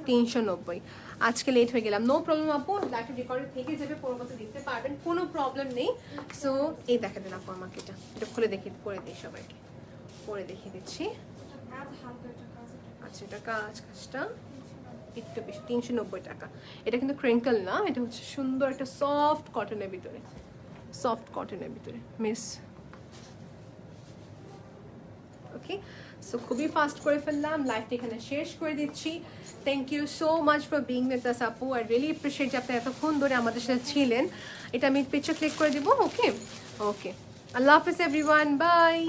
390। আজকে লেট হয়ে গেলাম, নো প্রবলেম আপু, লাইফে রেকর্ডে থেকে যাবে, পরবর্তী দেখতে পারবেন, কোনো প্রবলেম নেই। সো এই দেখা দেন আপু আমাকে, এটা খুলে দেখি, পরে দিই সবাইকে, পরে দেখিয়ে দিচ্ছি। কাজ হালকা একটা কাজ। আচ্ছা, এটা কাজটা একটু বেশি, 390 টাকা। এটা কিন্তু ক্রিঙ্কল না, এটা হচ্ছে সুন্দর একটা সফট কটনের ভিতরে, সফট কটনের ভিতরে মিস। ওকে, সো খুবই ফাস্ট করে ফেললাম, লাইভটা এখানে শেষ করে দিচ্ছি। Thank you so much for being with us আপু, আই রিয়েলি অ্যাপ্রিশিয়েট যে আপনি এতক্ষণ ধরে আমাদের সাথে ছিলেন। এটা আমি পিকচার ক্লিক করে দিব। ওকে ওকে, আল্লাহ হাফিজ এভরিওয়ান, বাই।